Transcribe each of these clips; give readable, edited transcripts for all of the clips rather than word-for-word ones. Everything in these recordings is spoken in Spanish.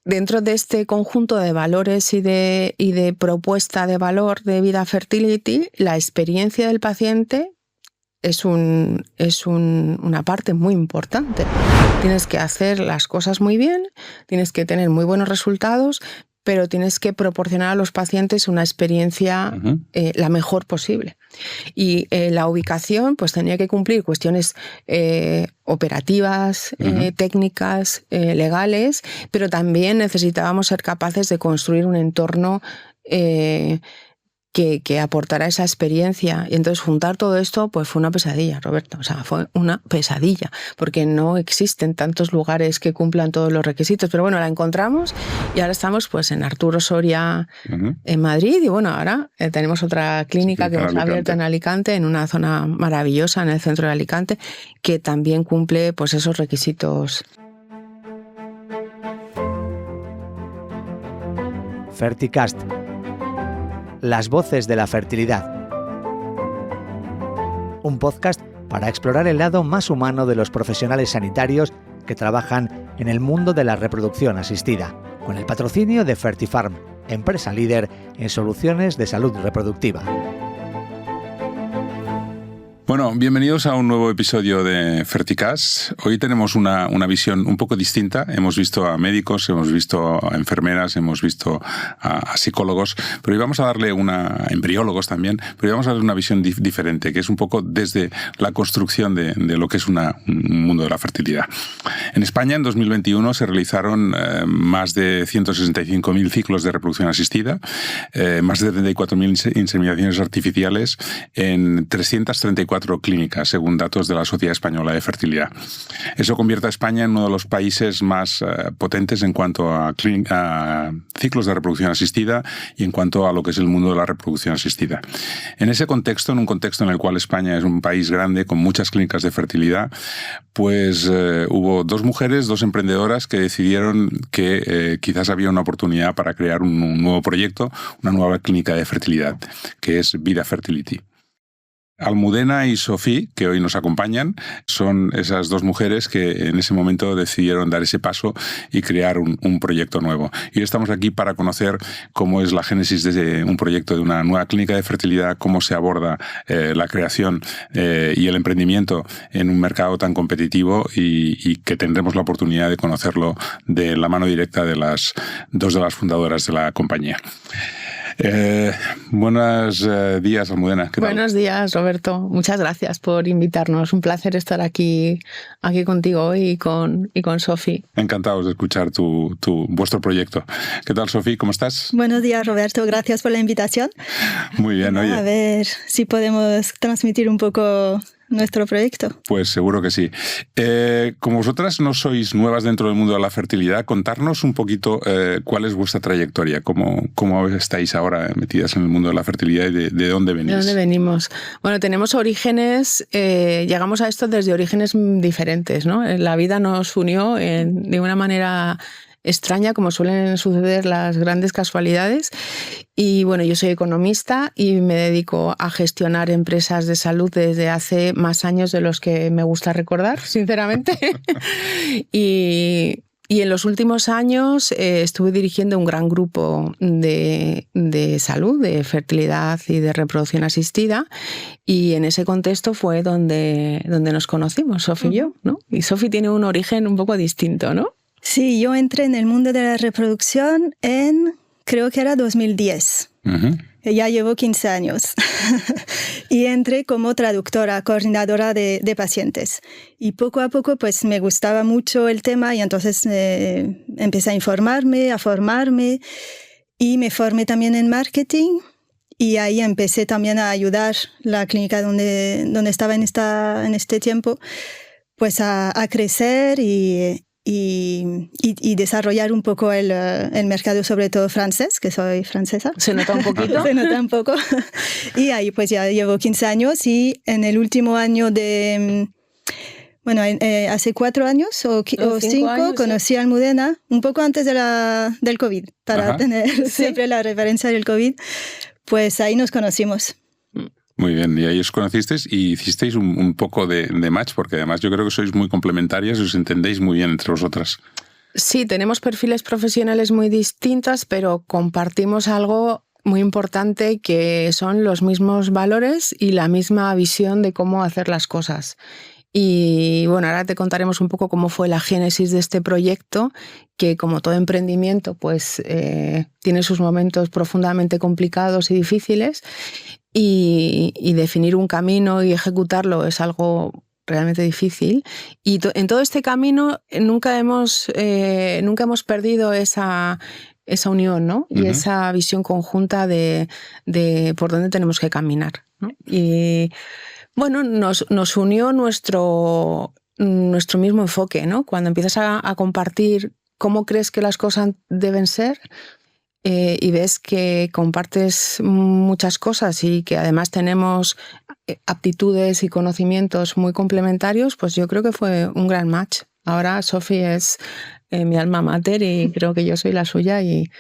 dentro de este conjunto de valores y de propuesta de valor de Vida Fertility, la experiencia del paciente es una parte muy importante. Tienes que hacer las cosas muy bien, tienes que tener muy buenos resultados, pero tienes que proporcionar a los pacientes una experiencia la mejor posible. Y la ubicación pues tenía que cumplir cuestiones operativas, técnicas, legales, pero también necesitábamos ser capaces de construir un entorno que aportara esa experiencia. Y entonces juntar todo esto pues fue una pesadilla, Roberto. O sea, fue una pesadilla, porque no existen tantos lugares que cumplan todos los requisitos. Pero bueno, la encontramos y ahora estamos pues en Arturo Soria, en Madrid. Y bueno, ahora tenemos otra clínica que hemos abierto en Alicante, en una zona maravillosa en el centro de Alicante, que también cumple pues esos requisitos. Ferticast. Las voces de la fertilidad. Un podcast para explorar el lado más humano de los profesionales sanitarios que trabajan en el mundo de la reproducción asistida, con el patrocinio de Fertifarm, empresa líder en soluciones de salud reproductiva. Bueno, bienvenidos a un nuevo episodio de Ferticast. Hoy tenemos una visión un poco distinta. Hemos visto a médicos, hemos visto a enfermeras, hemos visto a psicólogos, pero hoy vamos a darle a embriólogos también, pero hoy vamos a darle una visión diferente, que es un poco desde la construcción de lo que es un mundo de la fertilidad. En España, en 2021, se realizaron más de 165.000 ciclos de reproducción asistida, más de 34.000 inseminaciones artificiales en 334 clínicas, según datos de la Sociedad Española de Fertilidad. Eso convierte a España en uno de los países más potentes en cuanto a ciclos de reproducción asistida y en cuanto a lo que es el mundo de la reproducción asistida. En ese contexto, en un contexto en el cual España es un país grande con muchas clínicas de fertilidad, pues hubo dos mujeres, dos emprendedoras que decidieron que quizás había una oportunidad para crear un nuevo proyecto, una nueva clínica de fertilidad, que es Vida Fertility. Almudena y Sofía, que hoy nos acompañan, son esas dos mujeres que en ese momento decidieron dar ese paso y crear un proyecto nuevo. Y hoy estamos aquí para conocer cómo es la génesis de un proyecto de una nueva clínica de fertilidad, cómo se aborda la creación y el emprendimiento en un mercado tan competitivo y que tendremos la oportunidad de conocerlo de la mano directa de las dos de las fundadoras de la compañía. Buenos días, Almudena. ¿Qué tal? Buenos días, Roberto. Muchas gracias por invitarnos. Un placer estar aquí contigo hoy y con Sofía. Encantados de escuchar vuestro proyecto. ¿Qué tal, Sofía? ¿Cómo estás? Buenos días, Roberto. Gracias por la invitación. Muy bien, oye. A ver si podemos transmitir un poco nuestro proyecto. Pues seguro que sí. Como vosotras no sois nuevas dentro del mundo de la fertilidad, contarnos un poquito cuál es vuestra trayectoria, cómo estáis ahora metidas en el mundo de la fertilidad y de dónde venís. ¿De dónde venimos? Bueno, tenemos orígenes, llegamos a esto desde orígenes diferentes, ¿no? La vida nos unió de una manera extraña, como suelen suceder las grandes casualidades. Y bueno, yo soy economista y me dedico a gestionar empresas de salud desde hace más años de los que me gusta recordar, sinceramente. Y en los últimos años estuve dirigiendo un gran grupo de salud, de fertilidad y de reproducción asistida, y en ese contexto fue donde nos conocimos, Sofía y yo, ¿no? Y Sofía tiene un origen un poco distinto, ¿no? Sí, yo entré en el mundo de la reproducción creo que era 2010. Ya llevo 15 años. Y entré como traductora, coordinadora de pacientes. Y poco a poco pues me gustaba mucho el tema y entonces empecé a informarme, a formarme y me formé también en marketing. Y ahí empecé también a ayudar la clínica donde estaba en este tiempo pues a crecer y desarrollar un poco el mercado, sobre todo francés, que soy francesa. ¿Se nota un poquito? Se nota un poco. Y ahí pues ya llevo 15 años y en el último año hace 4 años o 5 conocí a Almudena, un poco antes del COVID, para tener siempre la referencia del COVID. Pues ahí nos conocimos. Muy bien, y ahí os conocisteis y hicisteis un poco de match, porque además yo creo que sois muy complementarias y os entendéis muy bien entre vosotras. Sí, tenemos perfiles profesionales muy distintos, pero compartimos algo muy importante que son los mismos valores y la misma visión de cómo hacer las cosas. Y bueno, ahora te contaremos un poco cómo fue la génesis de este proyecto, que como todo emprendimiento, pues tiene sus momentos profundamente complicados y difíciles, y definir un camino y ejecutarlo es algo realmente difícil. Y en todo este camino nunca hemos perdido esa unión, ¿no? Y esa visión conjunta de por dónde tenemos que caminar, ¿no? Y bueno, nos unió nuestro mismo enfoque, ¿no? Cuando empiezas a compartir cómo crees que las cosas deben ser, y ves que compartes muchas cosas y que además tenemos aptitudes y conocimientos muy complementarios, pues yo creo que fue un gran match. Ahora Sofi es mi alma mater y creo que yo soy la suya y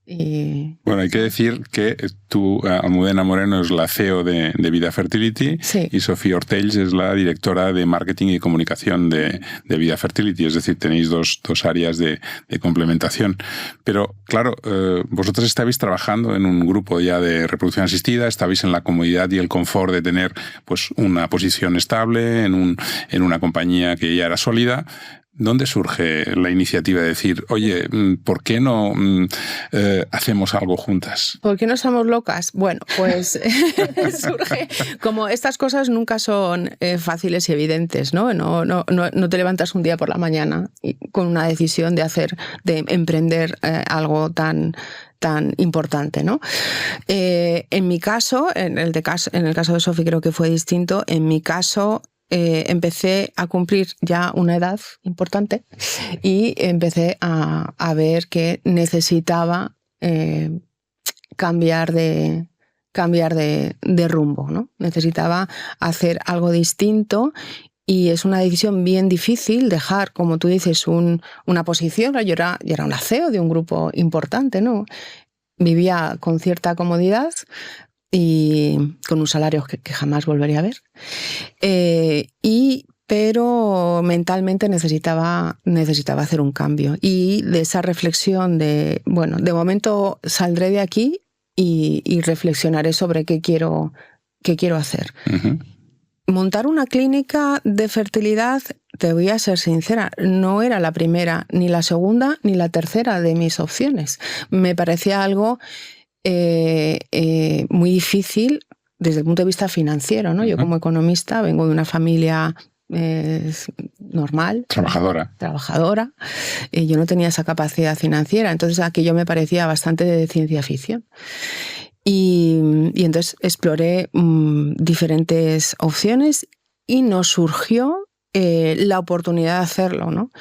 Bueno, hay que decir que tú, Almudena Moreno, es la CEO de Vida Fertility, sí, y Sofía Ortells es la directora de Marketing y Comunicación de Vida Fertility. Es decir, tenéis dos áreas de complementación. Pero, claro, vosotros estabais trabajando en un grupo ya de reproducción asistida, estabais en la comodidad y el confort de tener pues una posición estable en una compañía que ya era sólida. ¿Dónde surge la iniciativa de decir, oye, ¿por qué no hacemos algo juntas? ¿Por qué no estamos locas? Bueno, pues surge, como estas cosas nunca son fáciles y evidentes, ¿no? No te levantas un día por la mañana con una decisión de emprender algo tan importante, ¿no? En mi caso, en el caso de Sofi creo que fue distinto. En mi caso, empecé a cumplir ya una edad importante y empecé a ver que necesitaba cambiar de rumbo, ¿no? Necesitaba hacer algo distinto. Y es una decisión bien difícil dejar, como tú dices, una posición. Yo era una CEO de un grupo importante, ¿no? Vivía con cierta comodidad y con un salario que jamás volvería a ver. Pero mentalmente necesitaba hacer un cambio. Y de esa reflexión de momento saldré de aquí y reflexionaré sobre qué quiero hacer. Uh-huh. Montar una clínica de fertilidad, te voy a ser sincera, no era la primera, ni la segunda, ni la tercera de mis opciones. Me parecía algo muy difícil desde el punto de vista financiero, ¿no? Uh-huh. Yo como economista vengo de una familia normal. Trabajadora. Yo no tenía esa capacidad financiera, entonces aquello me parecía bastante de ciencia ficción. Y entonces exploré diferentes opciones y nos surgió la oportunidad de hacerlo, ¿no?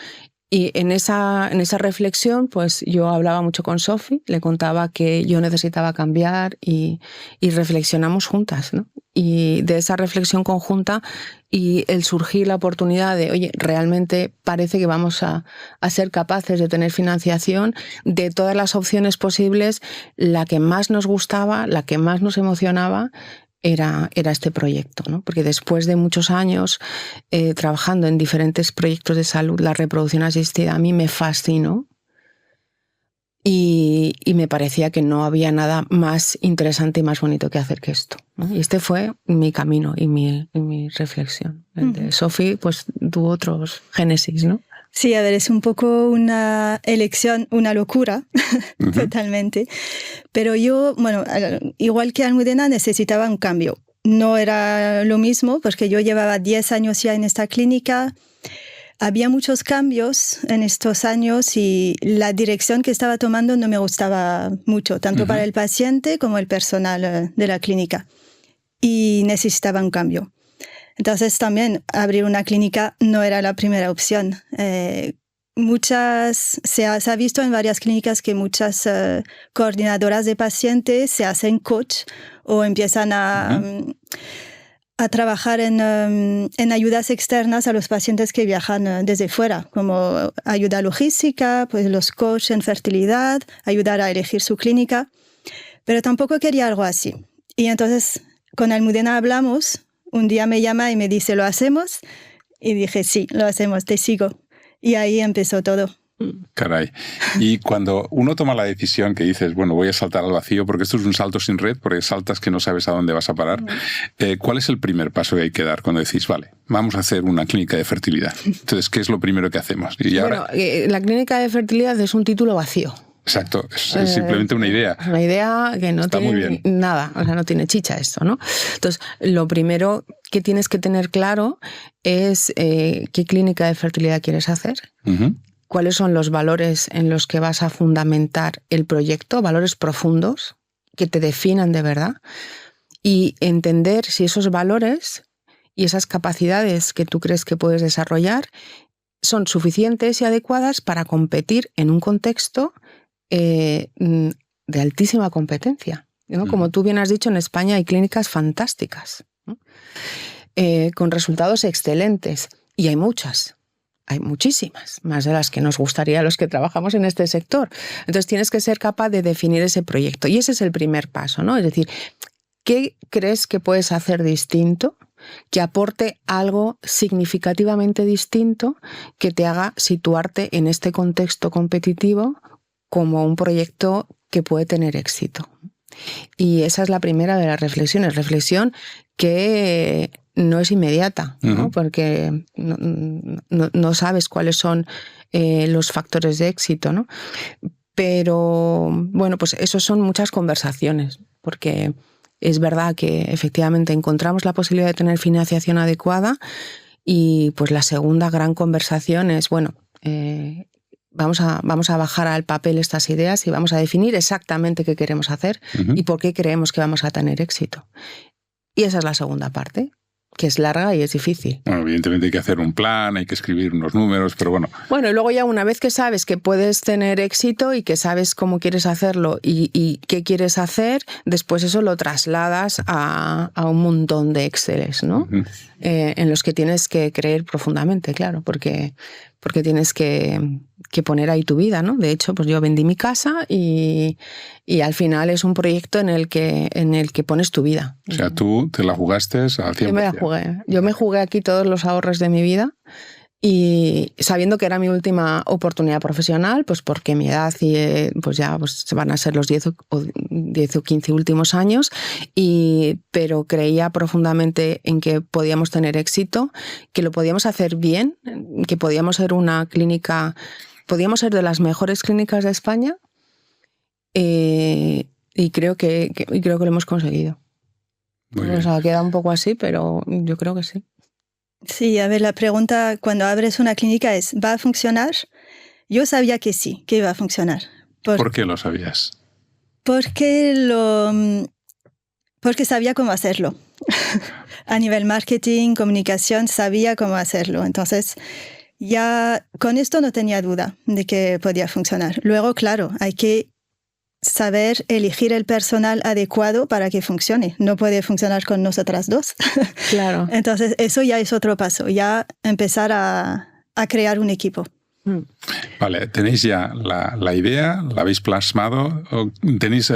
Y en esa reflexión, pues yo hablaba mucho con Sofi, le contaba que yo necesitaba cambiar y reflexionamos juntas, ¿no? Y de esa reflexión conjunta y el surgir la oportunidad de, oye, realmente parece que vamos a ser capaces de tener financiación de todas las opciones posibles, la que más nos gustaba, la que más nos emocionaba, era este proyecto, ¿no? Porque después de muchos años trabajando en diferentes proyectos de salud, la reproducción asistida a mí me fascinó y me parecía que no había nada más interesante y más bonito que hacer que esto, ¿no? Y este fue mi camino y mi reflexión. El de Sofi, pues tuvo otros génesis, ¿no? Sí, a ver, es un poco una elección, una locura, uh-huh. Totalmente. Pero yo, bueno, igual que Almudena, necesitaba un cambio. No era lo mismo, porque yo llevaba 10 años ya en esta clínica. Había muchos cambios en estos años y la dirección que estaba tomando no me gustaba mucho, tanto uh-huh. para el paciente como el personal de la clínica. Y necesitaba un cambio. Entonces también abrir una clínica no era la primera opción. Se ha visto en varias clínicas que muchas coordinadoras de pacientes se hacen coach o empiezan uh-huh. a trabajar en ayudas externas a los pacientes que viajan desde fuera, como ayuda logística, pues los coach en fertilidad, ayudar a elegir su clínica. Pero tampoco quería algo así. Y entonces con Almudena hablamos. Un día me llama y me dice, ¿lo hacemos? Y dije, sí, lo hacemos, te sigo. Y ahí empezó todo. Caray. Y cuando uno toma la decisión que dices, bueno, voy a saltar al vacío, porque esto es un salto sin red, porque saltas que no sabes a dónde vas a parar, ¿cuál es el primer paso que hay que dar cuando decís, vale, vamos a hacer una clínica de fertilidad? Entonces, ¿qué es lo primero que hacemos? Y bueno, la clínica de fertilidad es un título vacío. Exacto, es simplemente una idea. Una idea que no tiene nada, o sea, no tiene chicha esto, ¿no? Entonces, lo primero que tienes que tener claro es qué clínica de fertilidad quieres hacer, cuáles son los valores en los que vas a fundamentar el proyecto, valores profundos que te definan de verdad, y entender si esos valores y esas capacidades que tú crees que puedes desarrollar son suficientes y adecuadas para competir en un contexto de altísima competencia, ¿no? Como tú bien has dicho, en España hay clínicas fantásticas, ¿no? Con resultados excelentes, y hay muchas. Hay muchísimas, más de las que nos gustaría a los que trabajamos en este sector. Entonces tienes que ser capaz de definir ese proyecto. Y ese es el primer paso, ¿no? Es decir, ¿qué crees que puedes hacer distinto, que aporte algo significativamente distinto, que te haga situarte en este contexto competitivo como un proyecto que puede tener éxito? Y esa es la primera de las reflexiones. Reflexión que no es inmediata, ¿no? Porque no sabes cuáles son los factores de éxito, ¿no? Pero bueno, pues esos son muchas conversaciones, porque es verdad que efectivamente encontramos la posibilidad de tener financiación adecuada, y pues la segunda gran conversación es, bueno, vamos a bajar al papel estas ideas y vamos a definir exactamente qué queremos hacer y por qué creemos que vamos a tener éxito. Y esa es la segunda parte, que es larga y es difícil. Bueno, evidentemente hay que hacer un plan, hay que escribir unos números, pero bueno. Bueno, y luego ya una vez que sabes que puedes tener éxito y que sabes cómo quieres hacerlo y qué quieres hacer, después eso lo trasladas a un montón de Exceles, ¿no? En los que tienes que creer profundamente, claro, porque tienes que poner ahí tu vida, ¿no? De hecho, pues yo vendí mi casa y al final es un proyecto en el que pones tu vida. O sea, tú te la jugaste al 100%. Yo me la jugué. Yo me jugué aquí todos los ahorros de mi vida, y sabiendo que era mi última oportunidad profesional, pues porque mi edad pues ya pues van a ser los 10 o 15 últimos años, pero creía profundamente en que podíamos tener éxito, que lo podíamos hacer bien, que podíamos ser una clínica, podíamos ser de las mejores clínicas de España, y creo que lo hemos conseguido. O sea, queda un poco así, pero yo creo que sí. Sí, a ver, la pregunta cuando abres una clínica es, ¿va a funcionar? Yo sabía que sí, que iba a funcionar. ¿Por qué lo sabías? Porque sabía cómo hacerlo. A nivel marketing, comunicación, sabía cómo hacerlo. Entonces, ya con esto no tenía duda de que podía funcionar. Luego, claro, hay que saber elegir el personal adecuado para que funcione. No puede funcionar con nosotras dos. Claro. Entonces, eso ya es otro paso, ya empezar a crear un equipo. Vale, tenéis ya la idea, la habéis plasmado, tenéis,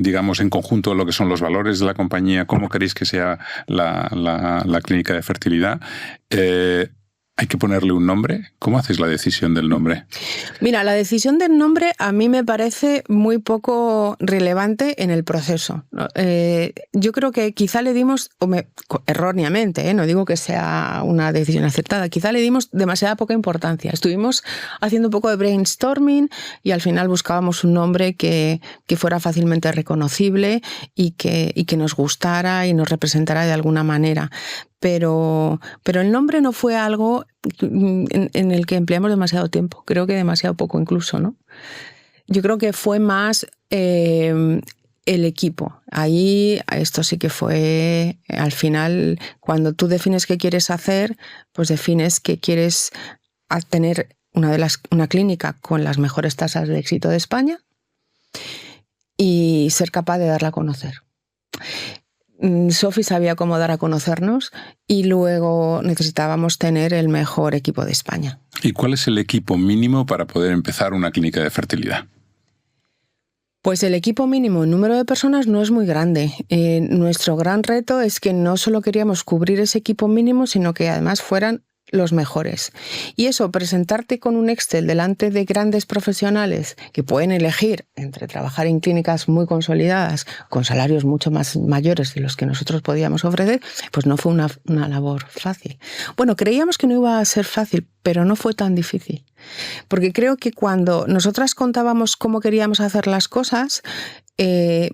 digamos, en conjunto lo que son los valores de la compañía, cómo queréis que sea la clínica de fertilidad. ¿Hay que ponerle un nombre? ¿Cómo haces la decisión del nombre? Mira, la decisión del nombre a mí me parece muy poco relevante en el proceso. Yo creo que quizá le dimos, erróneamente, no digo que sea una decisión acertada, quizá le dimos demasiada poca importancia. Estuvimos haciendo un poco de brainstorming y al final buscábamos un nombre que fuera fácilmente reconocible y que nos gustara y nos representara de alguna manera. Pero el nombre no fue algo en el que empleamos demasiado tiempo, creo que demasiado poco incluso, ¿no? Yo creo que fue más el equipo. Ahí esto sí que fue, al final, cuando tú defines qué quieres hacer, pues defines que quieres tener una clínica con las mejores tasas de éxito de España y ser capaz de darla a conocer. Sofi sabía cómo dar a conocernos y luego necesitábamos tener el mejor equipo de España. ¿Y cuál es el equipo mínimo para poder empezar una clínica de fertilidad? Pues el equipo mínimo en número de personas no es muy grande. Nuestro gran reto es que no solo queríamos cubrir ese equipo mínimo, sino que además fueran los mejores. Y eso, presentarte con un Excel delante de grandes profesionales que pueden elegir entre trabajar en clínicas muy consolidadas, con salarios mucho más mayores de los que nosotros podíamos ofrecer, pues no fue una labor fácil. Bueno, creíamos que no iba a ser fácil, pero no fue tan difícil. Porque creo que cuando nosotras contábamos cómo queríamos hacer las cosas,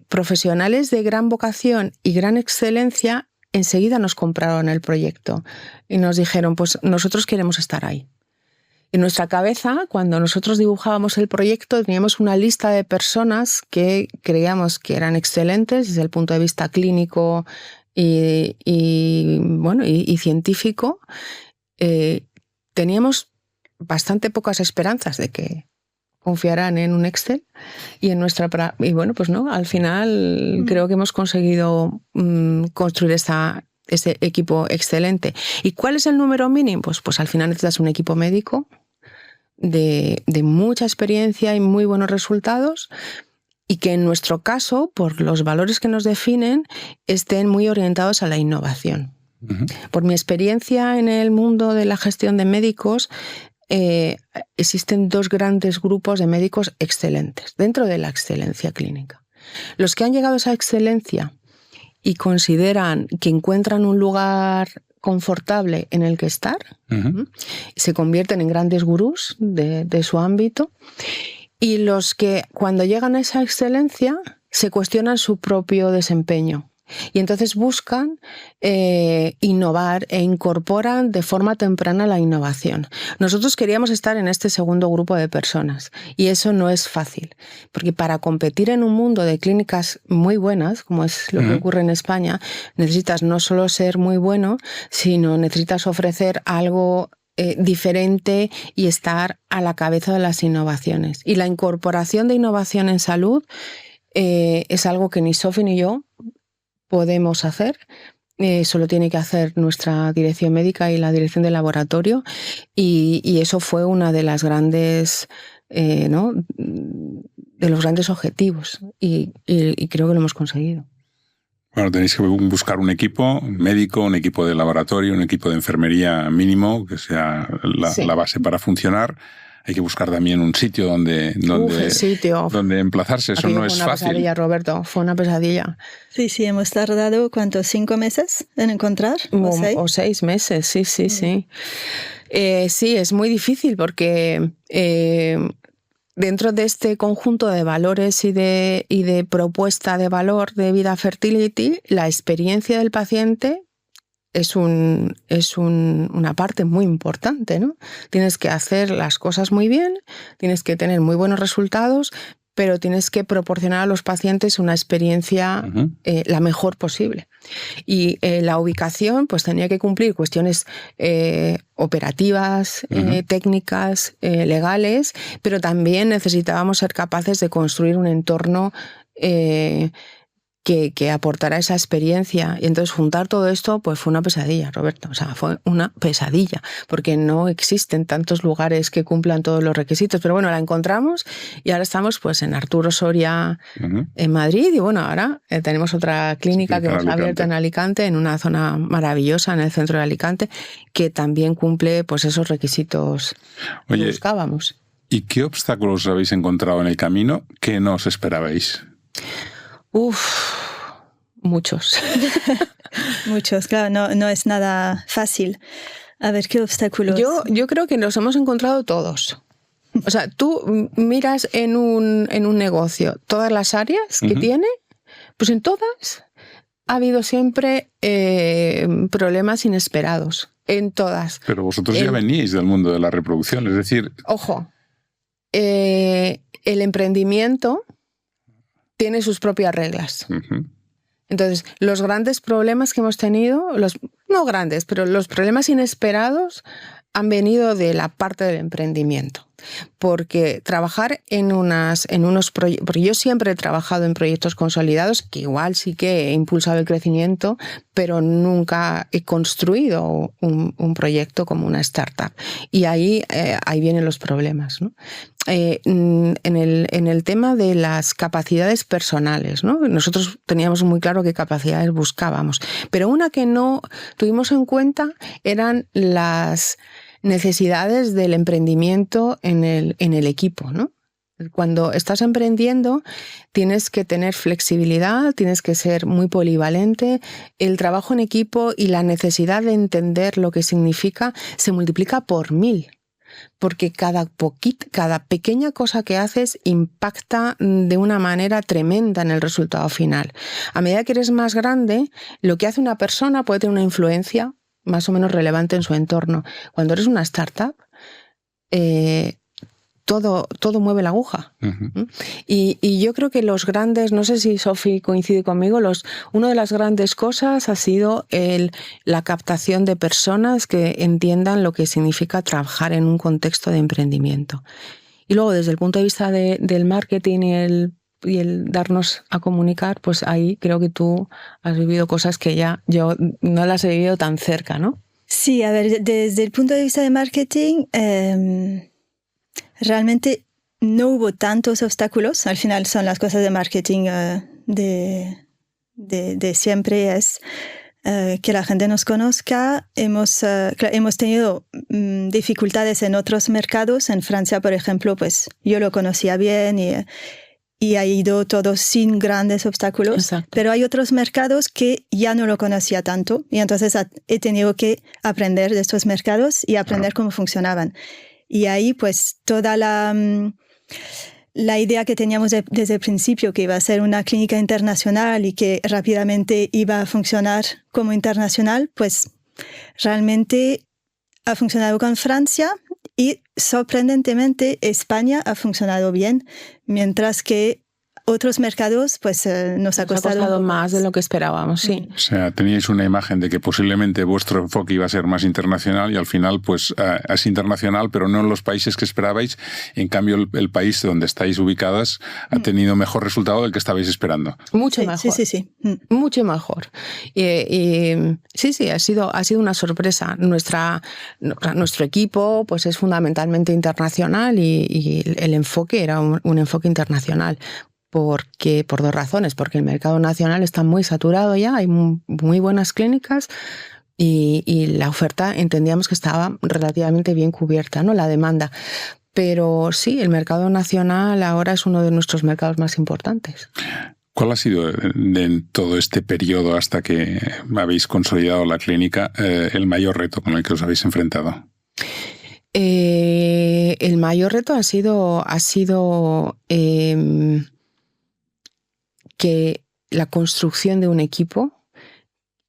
profesionales de gran vocación y gran excelencia enseguida nos compraron el proyecto y nos dijeron, pues nosotros queremos estar ahí. En nuestra cabeza, cuando nosotros dibujábamos el proyecto, teníamos una lista de personas que creíamos que eran excelentes desde el punto de vista clínico y científico. Teníamos bastante pocas esperanzas de que confiarán en un Excel y bueno, pues no, al final creo que hemos conseguido construir ese equipo excelente. ¿Y cuál es el número mínimo? Pues al final necesitas un equipo médico de mucha experiencia y muy buenos resultados, y que en nuestro caso, por los valores que nos definen, estén muy orientados a la innovación. Por mi experiencia en el mundo de la gestión de médicos, existen dos grandes grupos de médicos excelentes dentro de la excelencia clínica. Los que han llegado a esa excelencia y consideran que encuentran un lugar confortable en el que estar, se convierten en grandes gurús de su ámbito, y los que cuando llegan a esa excelencia se cuestionan su propio desempeño. Y entonces buscan innovar e incorporan de forma temprana la innovación. Nosotros queríamos estar en este segundo grupo de personas y eso no es fácil, porque para competir en un mundo de clínicas muy buenas, como es lo que ocurre en España, necesitas no solo ser muy bueno, sino necesitas ofrecer algo diferente y estar a la cabeza de las innovaciones. Y la incorporación de innovación en salud es algo que ni Sofi ni yo podemos hacer, solo tiene que hacer nuestra dirección médica y la dirección de laboratorio, y eso fue una de las grandes, de los grandes objetivos, y creo que lo hemos conseguido. Bueno, tenéis que buscar un equipo médico, un equipo de laboratorio, un equipo de enfermería mínimo, que sea la base para funcionar. Hay que buscar también un sitio donde emplazarse. Eso no es fácil. Fue una pesadilla, Roberto. Fue una pesadilla. Sí, hemos tardado, ¿cuántos? 5 meses en encontrar? ¿O 6 meses? Sí. Sí, es muy difícil porque dentro de este conjunto de valores y de propuesta de valor de Vida Fertility, la experiencia del paciente es una parte muy importante, ¿no? Tienes que hacer las cosas muy bien, tienes que tener muy buenos resultados, pero tienes que proporcionar a los pacientes una experiencia la mejor posible. Y la ubicación pues tenía que cumplir cuestiones operativas, técnicas, legales, pero también necesitábamos ser capaces de construir un entorno que aportara esa experiencia. Y entonces juntar todo esto pues fue una pesadilla, Roberto. O sea, fue una pesadilla, porque no existen tantos lugares que cumplan todos los requisitos. Pero bueno, la encontramos y ahora estamos pues en Arturo Soria, en Madrid. Y bueno, ahora tenemos otra clínica que hemos abierto en Alicante, en una zona maravillosa en el centro de Alicante, que también cumple pues esos requisitos que buscábamos. ¿Y qué obstáculos habéis encontrado en el camino que no os esperabais? Muchos. Muchos, claro, no es nada fácil. A ver, ¿qué obstáculos? Yo creo que los hemos encontrado todos. O sea, tú miras en un negocio todas las áreas que tiene, pues en todas ha habido siempre problemas inesperados. En todas. Pero vosotros ya veníais del mundo de la reproducción, es decir... Ojo, el emprendimiento tiene sus propias reglas. Entonces, los grandes problemas que hemos tenido, no grandes, pero los problemas inesperados han venido de la parte del emprendimiento. Porque trabajar en unos proyectos, porque yo siempre he trabajado en proyectos consolidados, que igual sí que he impulsado el crecimiento, pero nunca he construido un proyecto como una startup. Y ahí vienen los problemas, ¿no? En el tema de las capacidades personales, ¿no? Nosotros teníamos muy claro qué capacidades buscábamos, pero una que no tuvimos en cuenta eran las necesidades del emprendimiento en el equipo, ¿no? Cuando estás emprendiendo tienes que tener flexibilidad, tienes que ser muy polivalente. El trabajo en equipo y la necesidad de entender lo que significa se multiplica por 1000. Porque cada pequeña cosa que haces impacta de una manera tremenda en el resultado final. A medida que eres más grande, lo que hace una persona puede tener una influencia más o menos relevante en su entorno. Cuando eres una startup, todo mueve la aguja. Uh-huh. Y yo creo que los grandes, no sé si Sofi coincide conmigo, una de las grandes cosas ha sido la captación de personas que entiendan lo que significa trabajar en un contexto de emprendimiento. Y luego, desde el punto de vista del marketing y el darnos a comunicar, pues ahí creo que tú has vivido cosas que ya yo no las he vivido tan cerca, ¿no? Sí, a ver, desde el punto de vista de marketing, realmente no hubo tantos obstáculos. Al final son las cosas de marketing de siempre, es que la gente nos conozca. Hemos tenido dificultades en otros mercados. En Francia, por ejemplo, pues yo lo conocía bien y ha ido todo sin grandes obstáculos. Exacto. Pero hay otros mercados que ya no lo conocía tanto y entonces he tenido que aprender de estos mercados y aprender cómo funcionaban. Y ahí pues toda la idea que teníamos desde el principio, que iba a ser una clínica internacional y que rápidamente iba a funcionar como internacional, pues realmente ha funcionado con Francia. Y sorprendentemente España ha funcionado bien, mientras que otros mercados pues nos ha costado más de lo que esperábamos, sí. O sea, teníais una imagen de que posiblemente vuestro enfoque iba a ser más internacional y al final pues es internacional, pero no en los países que esperabais. En cambio, el país donde estáis ubicadas ha tenido mejor resultado del que estabais esperando. Mucho mejor. Sí. Mucho mejor. Sí, ha sido una sorpresa. Nuestro equipo pues es fundamentalmente internacional y el enfoque era un enfoque internacional. Por 2 razones. Porque el mercado nacional está muy saturado ya, hay muy buenas clínicas y la oferta entendíamos que estaba relativamente bien cubierta, ¿no? La demanda. Pero sí, el mercado nacional ahora es uno de nuestros mercados más importantes. ¿Cuál ha sido en todo este periodo hasta que habéis consolidado la clínica el mayor reto con el que os habéis enfrentado? El mayor reto ha sido que la construcción de un equipo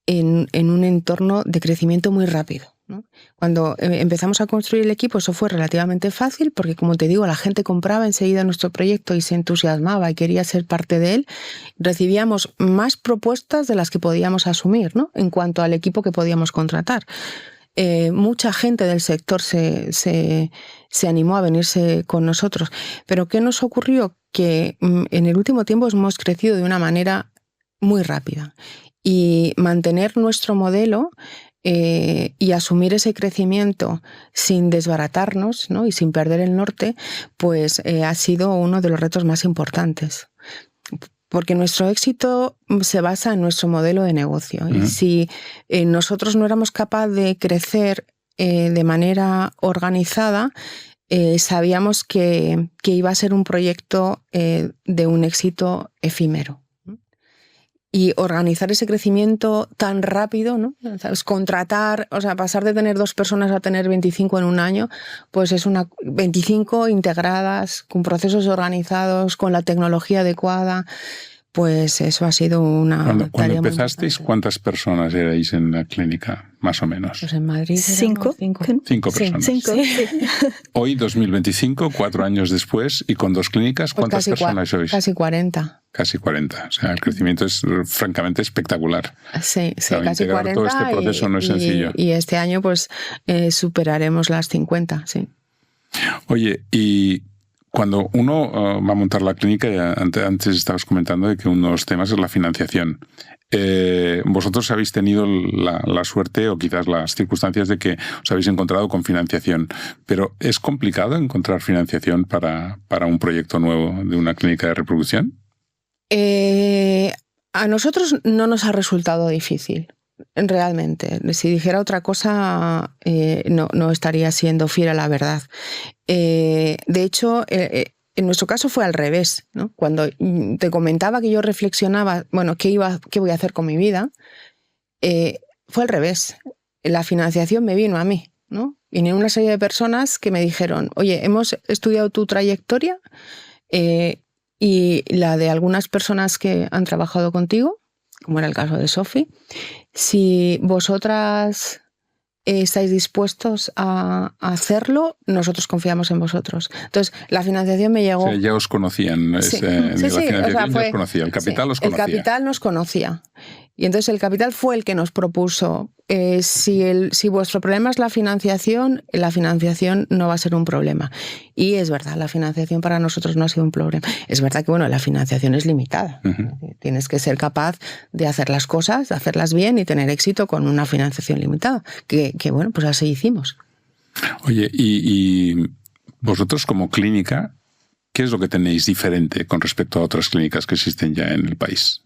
en un entorno de crecimiento muy rápido, ¿no? Cuando empezamos a construir el equipo eso fue relativamente fácil porque, como te digo, la gente compraba enseguida nuestro proyecto y se entusiasmaba y quería ser parte de él. Recibíamos más propuestas de las que podíamos asumir, ¿no? En cuanto al equipo que podíamos contratar. Mucha gente del sector se animó a venirse con nosotros. Pero ¿qué nos ocurrió? Que en el último tiempo hemos crecido de una manera muy rápida y mantener nuestro modelo y asumir ese crecimiento sin desbaratarnos, ¿no? Y sin perder el norte, pues ha sido uno de los retos más importantes. Porque nuestro éxito se basa en nuestro modelo de negocio. Uh-huh. Y si nosotros no éramos capaces de crecer de manera organizada, sabíamos que iba a ser un proyecto de un éxito efímero. Y organizar ese crecimiento tan rápido, ¿no? ¿Sabes? Contratar, o sea, pasar de tener 2 personas a tener 25 en un año, pues es 25 integradas, con procesos organizados, con la tecnología adecuada. Pues eso ha sido una Cuando empezasteis, ¿cuántas personas erais en la clínica, más o menos? Pues en Madrid 5 personas. 5. Hoy, 2025, 4 años después, y con 2 clínicas, ¿cuántas personas sois? Casi 40. Casi 40. O sea, el crecimiento es francamente espectacular. Sí, claro, casi 40. Todo este proceso no es sencillo. Y este año pues superaremos las 50, sí. Oye, y cuando uno va a montar la clínica, antes estabas comentando de que uno de los temas es la financiación. Vosotros habéis tenido la suerte o quizás las circunstancias de que os habéis encontrado con financiación, pero ¿es complicado encontrar financiación para un proyecto nuevo de una clínica de reproducción? A nosotros no nos ha resultado difícil, realmente. Si dijera otra cosa, no estaría siendo fiel a la verdad. De hecho, en nuestro caso fue al revés, ¿no? Cuando te comentaba que yo reflexionaba, bueno, ¿qué voy a hacer con mi vida? Fue al revés. La financiación me vino a mí, ¿no? Vinieron una serie de personas que me dijeron, oye, hemos estudiado tu trayectoria y la de algunas personas que han trabajado contigo, como era el caso de Sophie. Si vosotras estáis dispuestos a hacerlo, nosotros confiamos en vosotros. Entonces, la financiación me llegó... O sea, ya os conocían. Sí, la financiación o sea, ya os conocía, el capital os conocía. El capital nos conocía. Y entonces el capital fue el que nos propuso, si vuestro problema es la financiación no va a ser un problema. Y es verdad, la financiación para nosotros no ha sido un problema. Es verdad que la financiación es limitada. Uh-huh. Tienes que ser capaz de hacer las cosas, de hacerlas bien y tener éxito con una financiación limitada. Que pues así hicimos. Oye, y vosotros como clínica, ¿qué es lo que tenéis diferente con respecto a otras clínicas que existen ya en el país?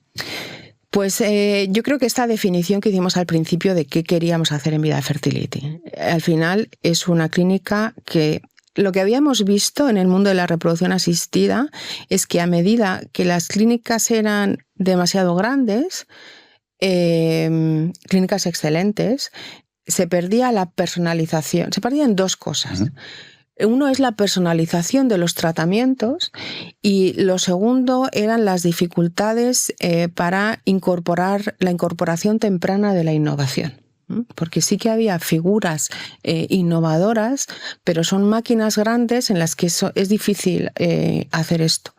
Pues yo creo que esta definición que hicimos al principio de qué queríamos hacer en Vida Fertility, al final es una clínica que lo que habíamos visto en el mundo de la reproducción asistida es que a medida que las clínicas eran demasiado grandes, clínicas excelentes, se perdía la personalización, se perdían dos cosas. Uh-huh. Uno es la personalización de los tratamientos y lo segundo eran las dificultades para incorporar la incorporación temprana de la innovación. Porque sí que había figuras innovadoras, pero son máquinas grandes en las que es difícil hacer esto.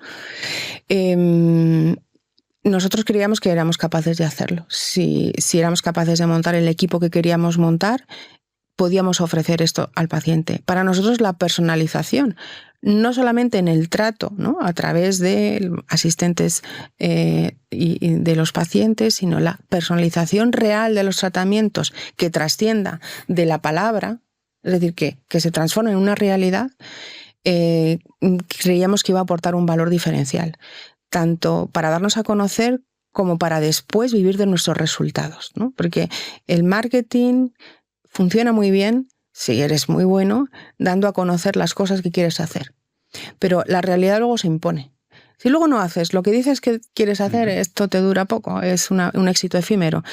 Nosotros creíamos que éramos capaces de hacerlo. Si éramos capaces de montar el equipo que queríamos montar, podíamos ofrecer esto al paciente. Para nosotros la personalización, no solamente en el trato, ¿no?, a través de asistentes y de los pacientes, sino la personalización real de los tratamientos que trascienda de la palabra, es decir, que se transforme en una realidad, creíamos que iba a aportar un valor diferencial, tanto para darnos a conocer como para después vivir de nuestros resultados, ¿no? Porque el marketing funciona muy bien si eres muy bueno dando a conocer las cosas que quieres hacer. Pero la realidad luego se impone. Si luego no haces lo que dices que quieres hacer, esto te dura poco, es un éxito efímero.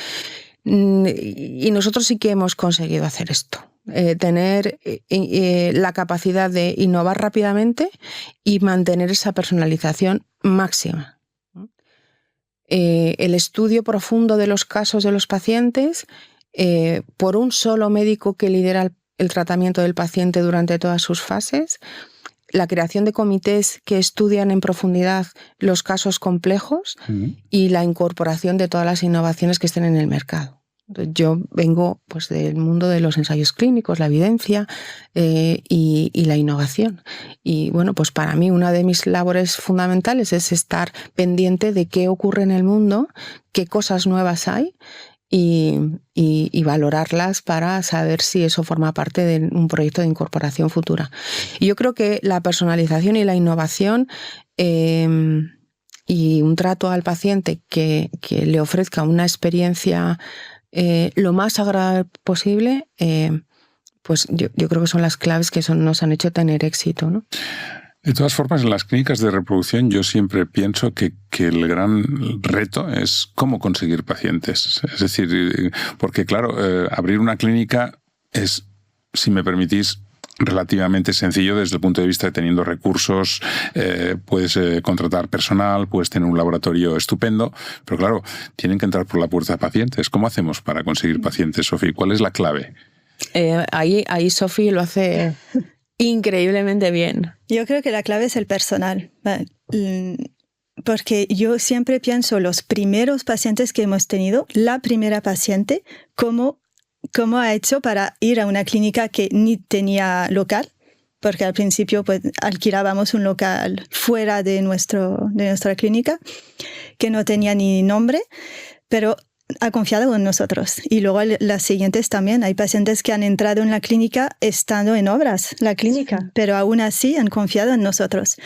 Y nosotros sí que hemos conseguido hacer esto. Tener la capacidad de innovar rápidamente y mantener esa personalización máxima. El estudio profundo de los casos de los pacientes por un solo médico que lidera el tratamiento del paciente durante todas sus fases, la creación de comités que estudian en profundidad los casos complejos y la incorporación de todas las innovaciones que estén en el mercado. Yo vengo pues del mundo de los ensayos clínicos, la evidencia y la innovación. Y bueno, pues para mí una de mis labores fundamentales es estar pendiente de qué ocurre en el mundo, qué cosas nuevas hay, y valorarlas para saber si eso forma parte de un proyecto de incorporación futura. Y yo creo que la personalización y la innovación y un trato al paciente que le ofrezca una experiencia lo más agradable posible, pues yo creo que son las claves que nos han hecho tener éxito, ¿no? De todas formas, en las clínicas de reproducción yo siempre pienso que el gran reto es cómo conseguir pacientes. Es decir, porque claro, abrir una clínica es, si me permitís, relativamente sencillo desde el punto de vista de teniendo recursos, puedes contratar personal, puedes tener un laboratorio estupendo, pero claro, tienen que entrar por la puerta de pacientes. ¿Cómo hacemos para conseguir pacientes, Sophie? ¿Cuál es la clave? Ahí Sophie lo hace increíblemente bien. Yo creo que la clave es el personal, porque yo siempre pienso los primeros pacientes que hemos tenido, la primera paciente, cómo ha hecho para ir a una clínica que ni tenía local, porque al principio pues alquilábamos un local fuera de nuestra clínica que no tenía ni nombre, pero ha confiado en nosotros. Y luego las siguientes también. Hay pacientes que han entrado en la clínica estando en obras, la clínica, pero aún así han confiado en nosotros.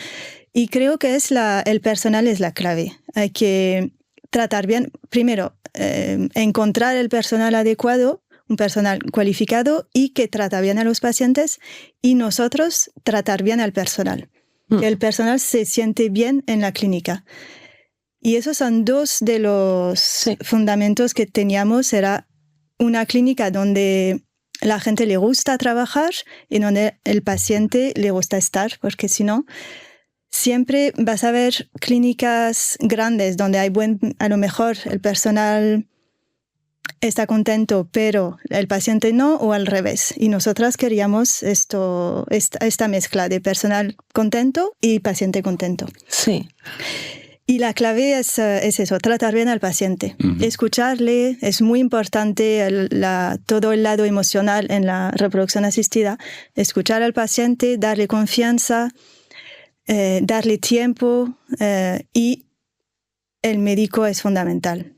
Y creo que el personal es la clave. Hay que tratar bien, primero, encontrar el personal adecuado, un personal cualificado y que trata bien a los pacientes, y nosotros tratar bien al personal. Que el personal se siente bien en la clínica. Y esos son dos de los fundamentos que teníamos. Era una clínica donde la gente le gusta trabajar y donde el paciente le gusta estar, porque si no, siempre vas a ver clínicas grandes donde hay a lo mejor el personal está contento, pero el paciente no, o al revés. Y nosotras queríamos esta mezcla de personal contento y paciente contento. Sí. Y la clave es eso, tratar bien al paciente. Escucharle, es muy importante todo el lado emocional en la reproducción asistida. Escuchar al paciente, darle confianza, darle tiempo, y el médico es fundamental.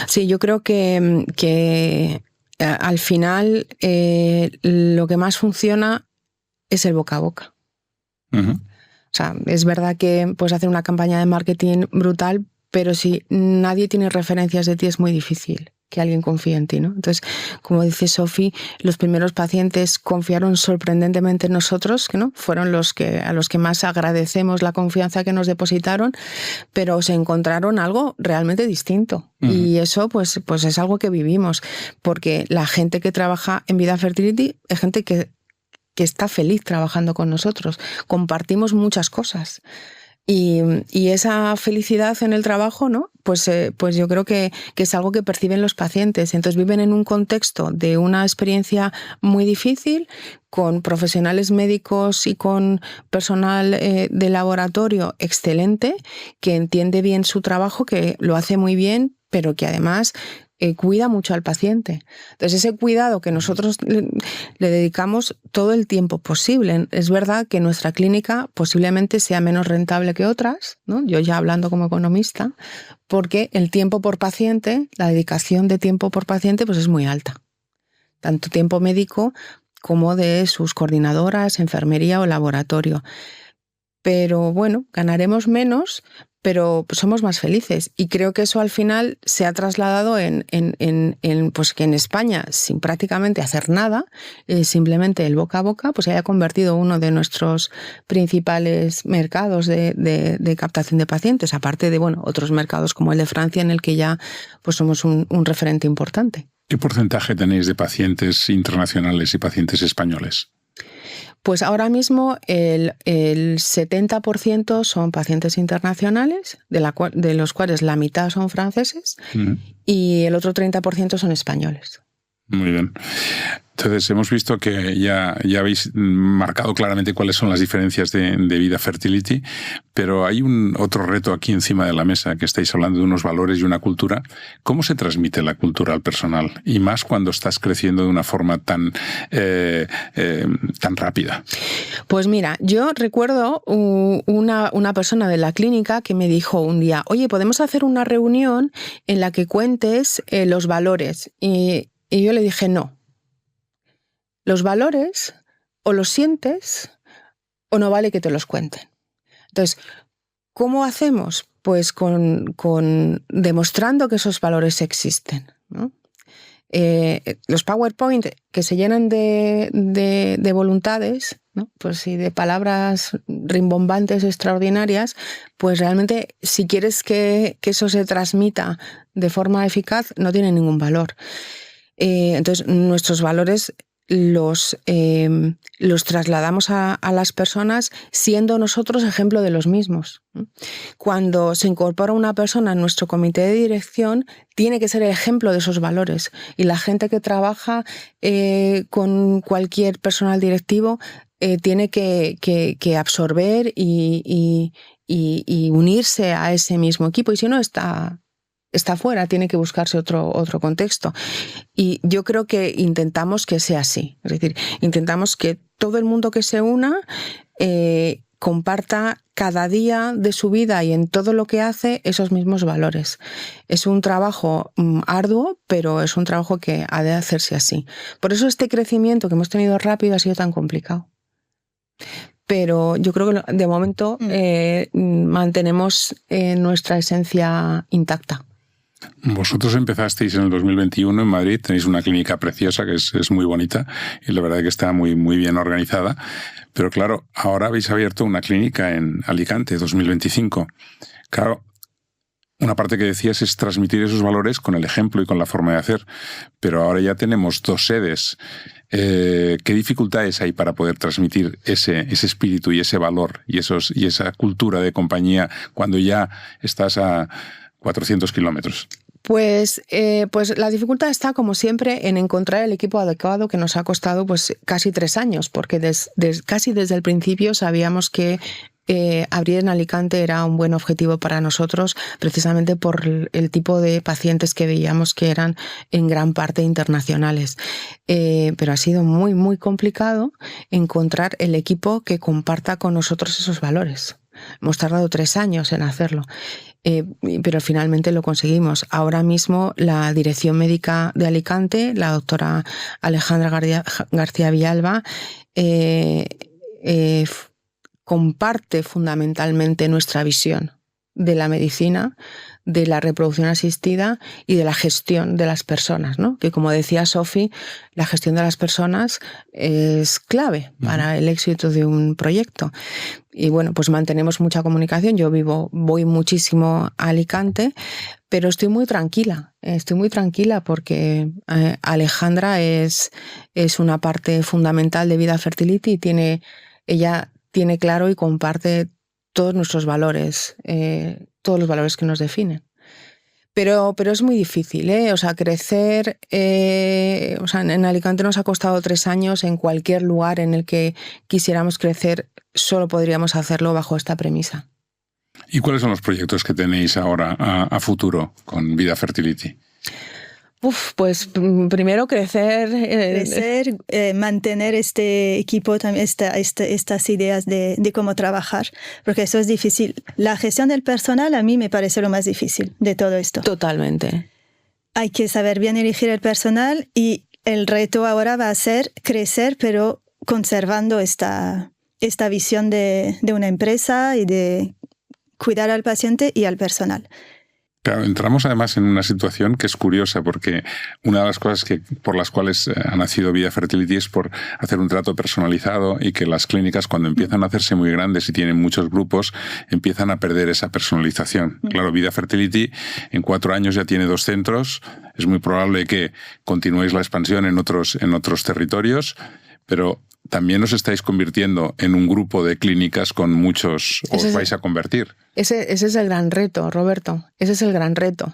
Sí, yo creo que al final lo que más funciona es el boca a boca. O sea, es verdad que puedes hacer una campaña de marketing brutal, pero si nadie tiene referencias de ti es muy difícil que alguien confíe en ti, ¿no? Entonces, como dice Sophie, los primeros pacientes confiaron sorprendentemente en nosotros, ¿no? Fueron a los que más agradecemos la confianza que nos depositaron, pero se encontraron algo realmente distinto. Y eso pues es algo que vivimos, porque la gente que trabaja en Vida Fertility es gente que está feliz trabajando con nosotros. Compartimos muchas cosas. Y esa felicidad en el trabajo, ¿no? Pues yo creo que es algo que perciben los pacientes. Entonces viven en un contexto de una experiencia muy difícil, con profesionales médicos y con personal de laboratorio excelente, que entiende bien su trabajo, que lo hace muy bien, pero que además cuida mucho al paciente. Entonces ese cuidado que nosotros le dedicamos todo el tiempo posible. Es verdad que nuestra clínica posiblemente sea menos rentable que otras, ¿no? Yo ya hablando como economista, porque el tiempo por paciente, la dedicación de tiempo por paciente, pues es muy alta. Tanto tiempo médico como de sus coordinadoras, enfermería o laboratorio. Pero bueno, ganaremos menos, pero somos más felices. Y creo que eso al final se ha trasladado pues que en España, sin prácticamente hacer nada, simplemente el boca a boca, pues se haya convertido uno de nuestros principales mercados de captación de pacientes, aparte de otros mercados como el de Francia, en el que ya pues somos un referente importante. ¿Qué porcentaje tenéis de pacientes internacionales y pacientes españoles? Pues ahora mismo el 70% son pacientes internacionales, de los cuales la mitad son franceses, y el otro 30% son españoles. Muy bien. Entonces hemos visto que ya habéis marcado claramente cuáles son las diferencias de Vida Fertility, pero hay otro reto aquí encima de la mesa, que estáis hablando de unos valores y una cultura. ¿Cómo se transmite la cultura al personal? Y más cuando estás creciendo de una forma tan rápida. Pues mira, yo recuerdo una persona de la clínica que me dijo un día, oye, ¿podemos hacer una reunión en la que cuentes los valores? Y yo le dije, no. Los valores o los sientes o no vale que te los cuenten. Entonces, ¿cómo hacemos? Pues con demostrando que esos valores existen, ¿no? Los PowerPoint que se llenan de voluntades, ¿no? Pues y de palabras rimbombantes extraordinarias, pues realmente si quieres que eso se transmita de forma eficaz, no tiene ningún valor. Entonces, nuestros valores los trasladamos a las personas siendo nosotros ejemplo de los mismos. Cuando se incorpora una persona en nuestro comité de dirección, tiene que ser el ejemplo de esos valores. Y la gente que trabaja con cualquier personal directivo tiene que absorber y unirse a ese mismo equipo. Y si no, está fuera, tiene que buscarse otro contexto. Y yo creo que intentamos que sea así. Es decir, intentamos que todo el mundo que se una comparta cada día de su vida y en todo lo que hace esos mismos valores. Es un trabajo arduo, pero es un trabajo que ha de hacerse así. Por eso este crecimiento que hemos tenido rápido ha sido tan complicado. Pero yo creo que de momento mantenemos nuestra esencia intacta. Vosotros empezasteis en el 2021 en Madrid, tenéis una clínica preciosa que es muy bonita y la verdad es que está muy, muy bien organizada. Pero claro, ahora habéis abierto una clínica en Alicante, 2025. Claro, una parte que decías es transmitir esos valores con el ejemplo y con la forma de hacer, pero ahora ya tenemos 2 sedes. ¿Qué dificultades hay para poder transmitir ese espíritu y ese valor y esa cultura de compañía cuando ya estás a 400 kilómetros? Pues la dificultad está, como siempre, en encontrar el equipo adecuado, que nos ha costado pues casi 3 años, porque casi desde el principio sabíamos que abrir en Alicante era un buen objetivo para nosotros, precisamente por el tipo de pacientes que veíamos que eran en gran parte internacionales. Pero ha sido muy, muy complicado encontrar el equipo que comparta con nosotros esos valores. Hemos tardado 3 años en hacerlo. Pero finalmente lo conseguimos. Ahora mismo la dirección médica de Alicante, la doctora Alejandra García Villalba, comparte fundamentalmente nuestra visión de la medicina, de la reproducción asistida y de la gestión de las personas, ¿no? Que, como decía Sofi, la gestión de las personas es clave para el éxito de un proyecto. Y bueno, pues mantenemos mucha comunicación. Yo voy muchísimo a Alicante, pero estoy muy tranquila porque Alejandra es una parte fundamental de Vida Fertility y ella tiene claro y comparte todos nuestros valores, todos los valores que nos definen. Pero es muy difícil, O sea, crecer... en Alicante nos ha costado 3 años. En cualquier lugar en el que quisiéramos crecer, solo podríamos hacerlo bajo esta premisa. ¿Y cuáles son los proyectos que tenéis ahora a futuro con Vida Fertility? Pues primero crecer, mantener este equipo, estas ideas de cómo trabajar, porque eso es difícil. La gestión del personal a mí me parece lo más difícil de todo esto. Totalmente. Hay que saber bien elegir el personal y el reto ahora va a ser crecer, pero conservando esta visión de una empresa y de cuidar al paciente y al personal. Claro, entramos además en una situación que es curiosa, porque una de las cosas por las cuales ha nacido Vida Fertility es por hacer un trato personalizado, y que las clínicas, cuando empiezan a hacerse muy grandes y tienen muchos grupos, empiezan a perder esa personalización. Claro, Vida Fertility en 4 años ya tiene 2 centros, es muy probable que continuéis la expansión en otros territorios, pero también os estáis convirtiendo en un grupo de clínicas con muchos, os vais a convertir. Ese es el gran reto, Roberto. Ese es el gran reto.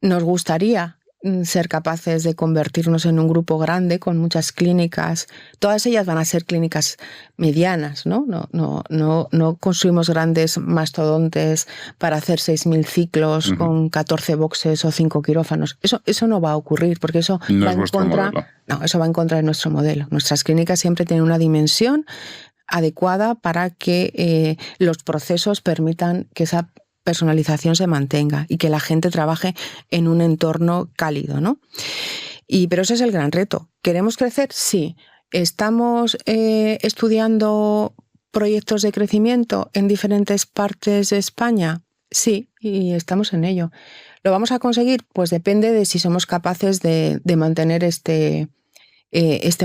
Nos gustaría ser capaces de convertirnos en un grupo grande con muchas clínicas. Todas ellas van a ser clínicas medianas, ¿no? No construimos grandes mastodontes para hacer 6.000 ciclos con 14 boxes o 5 quirófanos. Eso no va a ocurrir, porque eso no es vuestro modelo. No, eso va en contra de nuestro modelo. Nuestras clínicas siempre tienen una dimensión adecuada para que los procesos permitan que esa personalización se mantenga y que la gente trabaje en un entorno cálido, ¿no? Pero ese es el gran reto. ¿Queremos crecer? Sí. ¿Estamos estudiando proyectos de crecimiento en diferentes partes de España? Sí, y estamos en ello. ¿Lo vamos a conseguir? Pues depende de si somos capaces de mantener este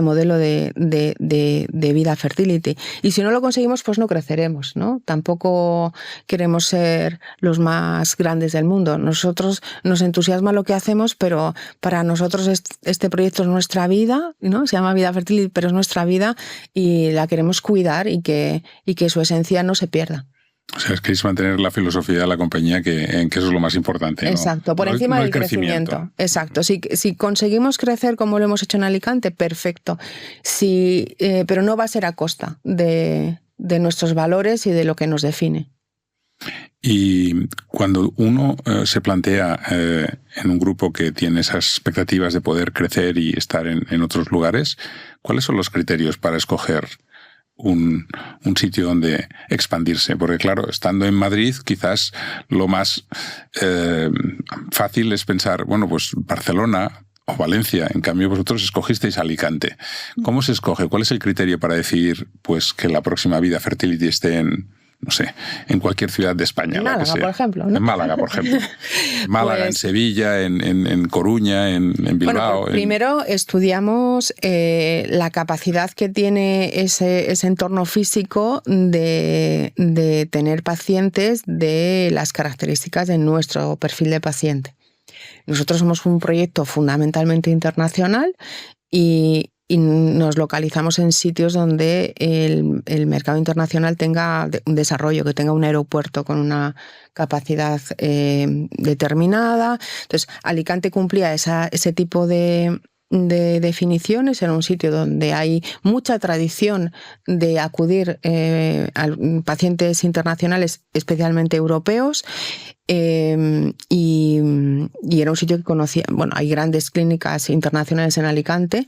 modelo de Vida Fertility. Y si no lo conseguimos, pues no creceremos, ¿no? Tampoco queremos ser los más grandes del mundo. Nosotros nos entusiasma lo que hacemos, pero para nosotros este proyecto es nuestra vida, ¿no? Se llama Vida Fertility, pero es nuestra vida y la queremos cuidar y que su esencia no se pierda. O sea, es que queréis mantener la filosofía de la compañía, que eso es lo más importante, ¿no? Exacto, por encima del crecimiento. Exacto. Si conseguimos crecer como lo hemos hecho en Alicante, perfecto. Pero no va a ser a costa de nuestros valores y de lo que nos define. Y cuando uno se plantea en un grupo que tiene esas expectativas de poder crecer y estar en otros lugares, ¿cuáles son los criterios para escoger un sitio donde expandirse, porque claro, estando en Madrid quizás lo más fácil es pensar, bueno, pues Barcelona o Valencia, en cambio vosotros escogisteis Alicante. ¿Cómo se escoge? ¿Cuál es el criterio para decir pues que la próxima Vida Fertility esté en cualquier ciudad de España? En Málaga, por ejemplo, ¿no? En Málaga, por ejemplo. Málaga, en Sevilla, en Coruña, en Bilbao. Bueno, primero estudiamos la capacidad que tiene ese entorno físico de tener pacientes de las características de nuestro perfil de paciente. Nosotros somos un proyecto fundamentalmente internacional y nos localizamos en sitios donde el mercado internacional tenga un desarrollo, que tenga un aeropuerto con una capacidad determinada. Entonces, Alicante cumplía ese tipo de definiciones. Era un sitio donde hay mucha tradición de acudir a pacientes internacionales, especialmente europeos, y era un sitio que conocía. Bueno, hay grandes clínicas internacionales en Alicante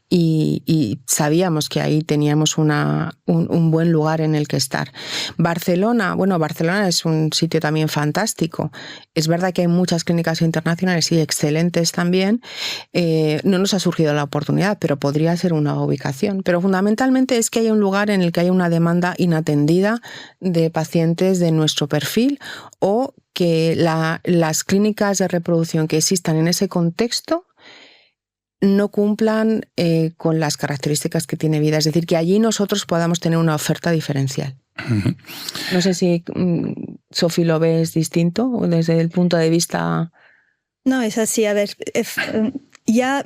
y sabíamos que ahí teníamos un buen lugar en el que estar. Barcelona es un sitio también fantástico. Es verdad que hay muchas clínicas internacionales y excelentes también. No nos ha surgido la oportunidad, pero podría ser una ubicación. Pero fundamentalmente es que hay un lugar en el que hay una demanda inatendida de pacientes de nuestro perfil, o que las clínicas de reproducción que existan en ese contexto no cumplan con las características que tiene Vida. Es decir, que allí nosotros podamos tener una oferta diferencial. Uh-huh. No sé si, Sofi, lo ves distinto o desde el punto de vista... No, es así. A ver, ya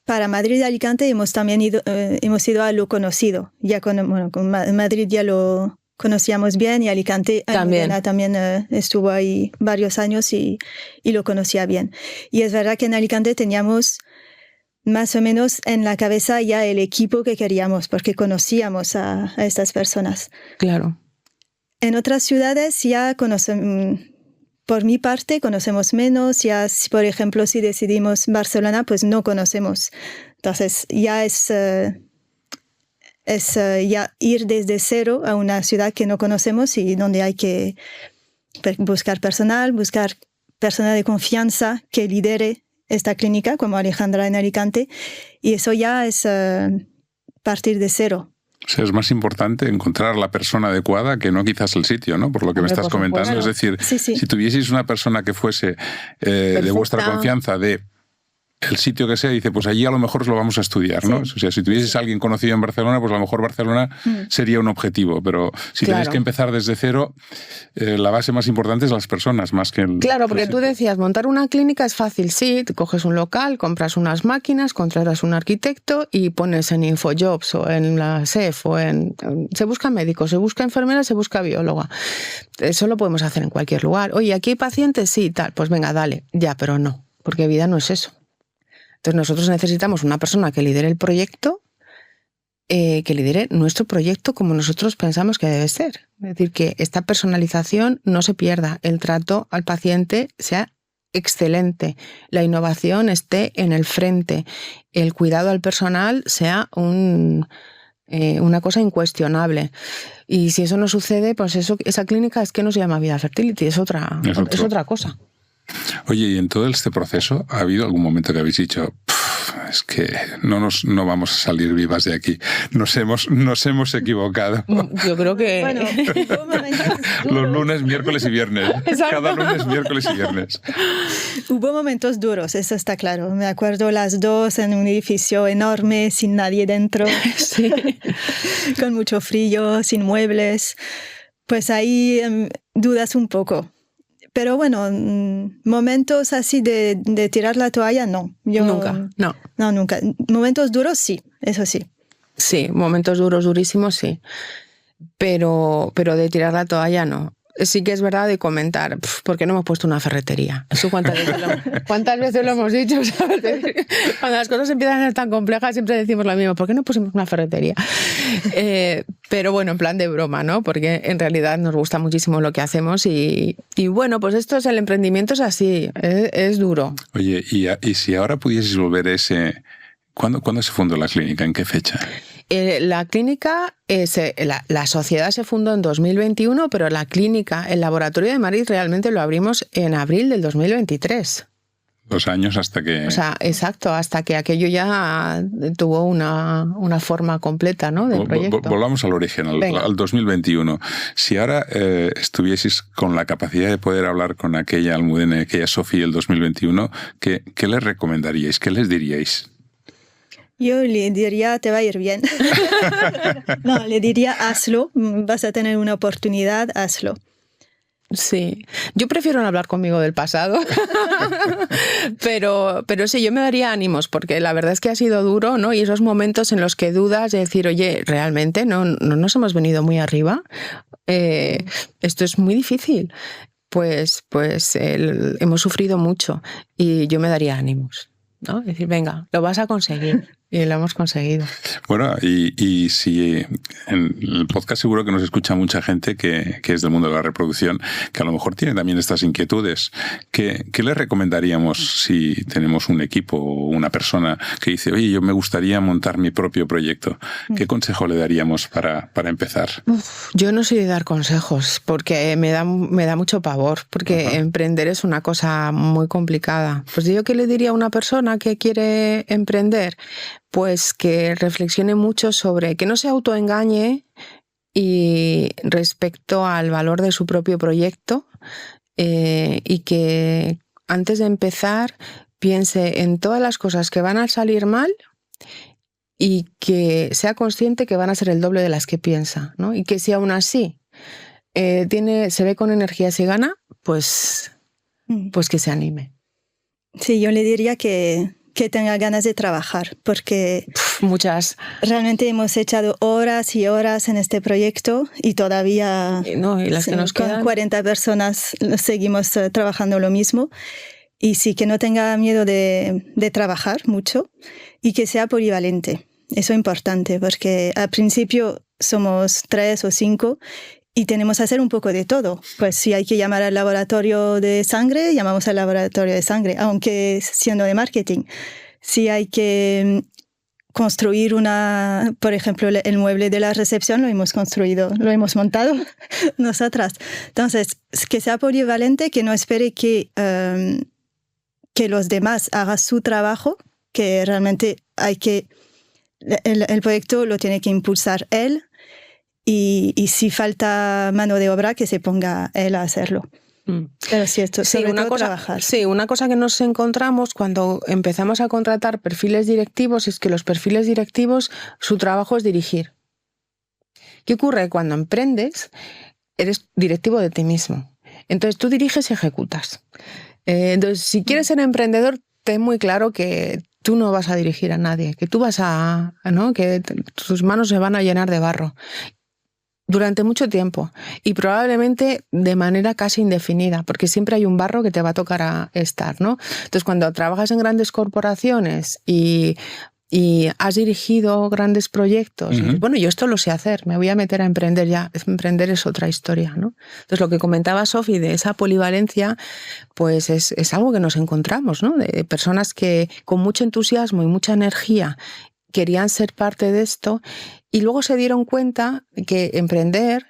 para Madrid y Alicante hemos ido a lo conocido. Ya con Madrid ya lo conocíamos bien, y Alicante también estuvo ahí varios años y lo conocía bien. Y es verdad que en Alicante teníamos más o menos en la cabeza ya el equipo que queríamos, porque conocíamos a estas personas. Claro. En otras ciudades ya conocemos, por mi parte, conocemos menos. Ya, por ejemplo, si decidimos Barcelona, pues no conocemos. Entonces ya es ya ir desde cero a una ciudad que no conocemos y donde hay que buscar persona de confianza que lidere esta clínica, como Alejandra en Alicante, y eso ya es partir de cero. O sea, es más importante encontrar la persona adecuada que no quizás el sitio, ¿no? Por lo que me estás comentando. Bueno, es decir, sí. Si tuvieseis una persona que fuese de vuestra confianza, de el sitio que sea, dice, pues allí a lo mejor lo vamos a estudiar, ¿no? Sí. O sea, si tuvieses a alguien conocido en Barcelona, pues a lo mejor Barcelona sería un objetivo, pero si tenéis que empezar desde cero, la base más importante es las personas, más que el... Claro, porque tú decías, montar una clínica es fácil, sí, te coges un local, compras unas máquinas, contratas un arquitecto y pones en InfoJobs o en la SEF se busca médico, se busca enfermera, se busca bióloga. Eso lo podemos hacer en cualquier lugar. Oye, ¿aquí hay pacientes? Sí, tal, pues venga, dale. Ya, pero no, porque Vida no es eso. Entonces nosotros necesitamos una persona que lidere el proyecto, que lidere nuestro proyecto como nosotros pensamos que debe ser. Es decir, que esta personalización no se pierda, el trato al paciente sea excelente, la innovación esté en el frente, el cuidado al personal sea una cosa incuestionable. Y si eso no sucede, pues esa clínica es que no se llama Vida Fertility, es otra cosa. Oye, y en todo este proceso, ¿ha habido algún momento que habéis dicho, es que no vamos a salir vivas de aquí, nos hemos equivocado? Yo creo que... Bueno, los lunes, miércoles y viernes. Exacto. Cada lunes, miércoles y viernes. Hubo momentos duros, eso está claro. Me acuerdo las dos en un edificio enorme, sin nadie dentro, sí. Con mucho frío, sin muebles. Pues ahí dudas un poco. Pero bueno, momentos así de tirar la toalla, no. Nunca, no. No, nunca. Momentos duros, sí, eso sí. Sí, momentos duros, durísimos, sí. Pero de tirar la toalla, no. Sí que es verdad de comentar, ¿por qué no hemos puesto una ferretería? Eso cuántas veces lo hemos dicho, ¿sabes? Cuando las cosas empiezan a ser tan complejas siempre decimos lo mismo, ¿por qué no pusimos una ferretería? Pero bueno, en plan de broma, ¿no? Porque en realidad nos gusta muchísimo lo que hacemos y bueno, pues esto es el emprendimiento, es así, es duro. Oye, y si ahora pudieses volver ¿Cuándo se fundó la clínica? ¿En qué fecha? La clínica, la sociedad se fundó en 2021, pero la clínica, el laboratorio de Madrid, realmente lo abrimos en abril del 2023. 2 años hasta que... O sea, exacto, hasta que aquello ya tuvo una forma completa, ¿no, del proyecto. Volvamos al origen, al 2021. Si ahora estuvieseis con la capacidad de poder hablar con aquella Almudena, aquella Sofía del 2021, ¿qué les recomendaríais? ¿Qué les diríais? Yo le diría, te va a ir bien. No, le diría, hazlo, vas a tener una oportunidad, hazlo. Sí, yo prefiero no hablar conmigo del pasado, pero sí, yo me daría ánimos, porque la verdad es que ha sido duro, ¿no? Y esos momentos en los que dudas de decir, oye, realmente no nos hemos venido muy arriba, esto es muy difícil, pues hemos sufrido mucho y yo me daría ánimos, ¿no? Decir, venga, lo vas a conseguir. Y lo hemos conseguido. Bueno, y si en el podcast seguro que nos escucha mucha gente que es del mundo de la reproducción, que a lo mejor tiene también estas inquietudes. ¿Qué les recomendaríamos si tenemos un equipo o una persona que dice, oye, yo me gustaría montar mi propio proyecto? ¿Qué consejo le daríamos para empezar? Yo no soy de dar consejos porque me da mucho pavor, porque emprender es una cosa muy complicada. Pues yo, ¿qué le diría a una persona que quiere emprender? Pues que reflexione mucho sobre, que no se autoengañe y respecto al valor de su propio proyecto, y que antes de empezar piense en todas las cosas que van a salir mal y que sea consciente que van a ser el doble de las que piensa, ¿no? Y que si aún así se ve con energías y gana, pues que se anime. Sí, yo le diría que tenga ganas de trabajar, porque muchas. Realmente hemos echado horas y horas en este proyecto y todavía y las que nos quedan, 40 personas seguimos trabajando lo mismo. Y sí, que no tenga miedo de trabajar mucho y que sea polivalente. Eso es importante, porque al principio somos 3 o 5 y tenemos que hacer un poco de todo. Pues si hay que llamar al laboratorio de sangre, llamamos al laboratorio de sangre, aunque siendo de marketing. Si hay que construir por ejemplo, el mueble de la recepción lo hemos montado nosotras. Entonces, que sea polivalente, que no espere que los demás hagan su trabajo, que realmente el proyecto lo tiene que impulsar él. Y si falta mano de obra, que se ponga él a hacerlo. Pero sí, esto sobre todo trabajar. Sí, una cosa que nos encontramos cuando empezamos a contratar perfiles directivos es que los perfiles directivos, su trabajo es dirigir. ¿Qué ocurre? Cuando emprendes, eres directivo de ti mismo. Entonces tú diriges y ejecutas. Entonces, si quieres ser emprendedor, ten muy claro que tú no vas a dirigir a nadie, que tú ¿no? Que tus manos se van a llenar de barro durante mucho tiempo y probablemente de manera casi indefinida, porque siempre hay un barro que te va a tocar estar, ¿no? Entonces, cuando trabajas en grandes corporaciones y has dirigido grandes proyectos, y dices, bueno, yo esto lo sé hacer, me voy a meter a emprender ya. Emprender es otra historia, ¿no? Entonces, lo que comentaba Sofi de esa polivalencia, pues es algo que nos encontramos, ¿no? De personas que con mucho entusiasmo y mucha energía querían ser parte de esto y luego se dieron cuenta que emprender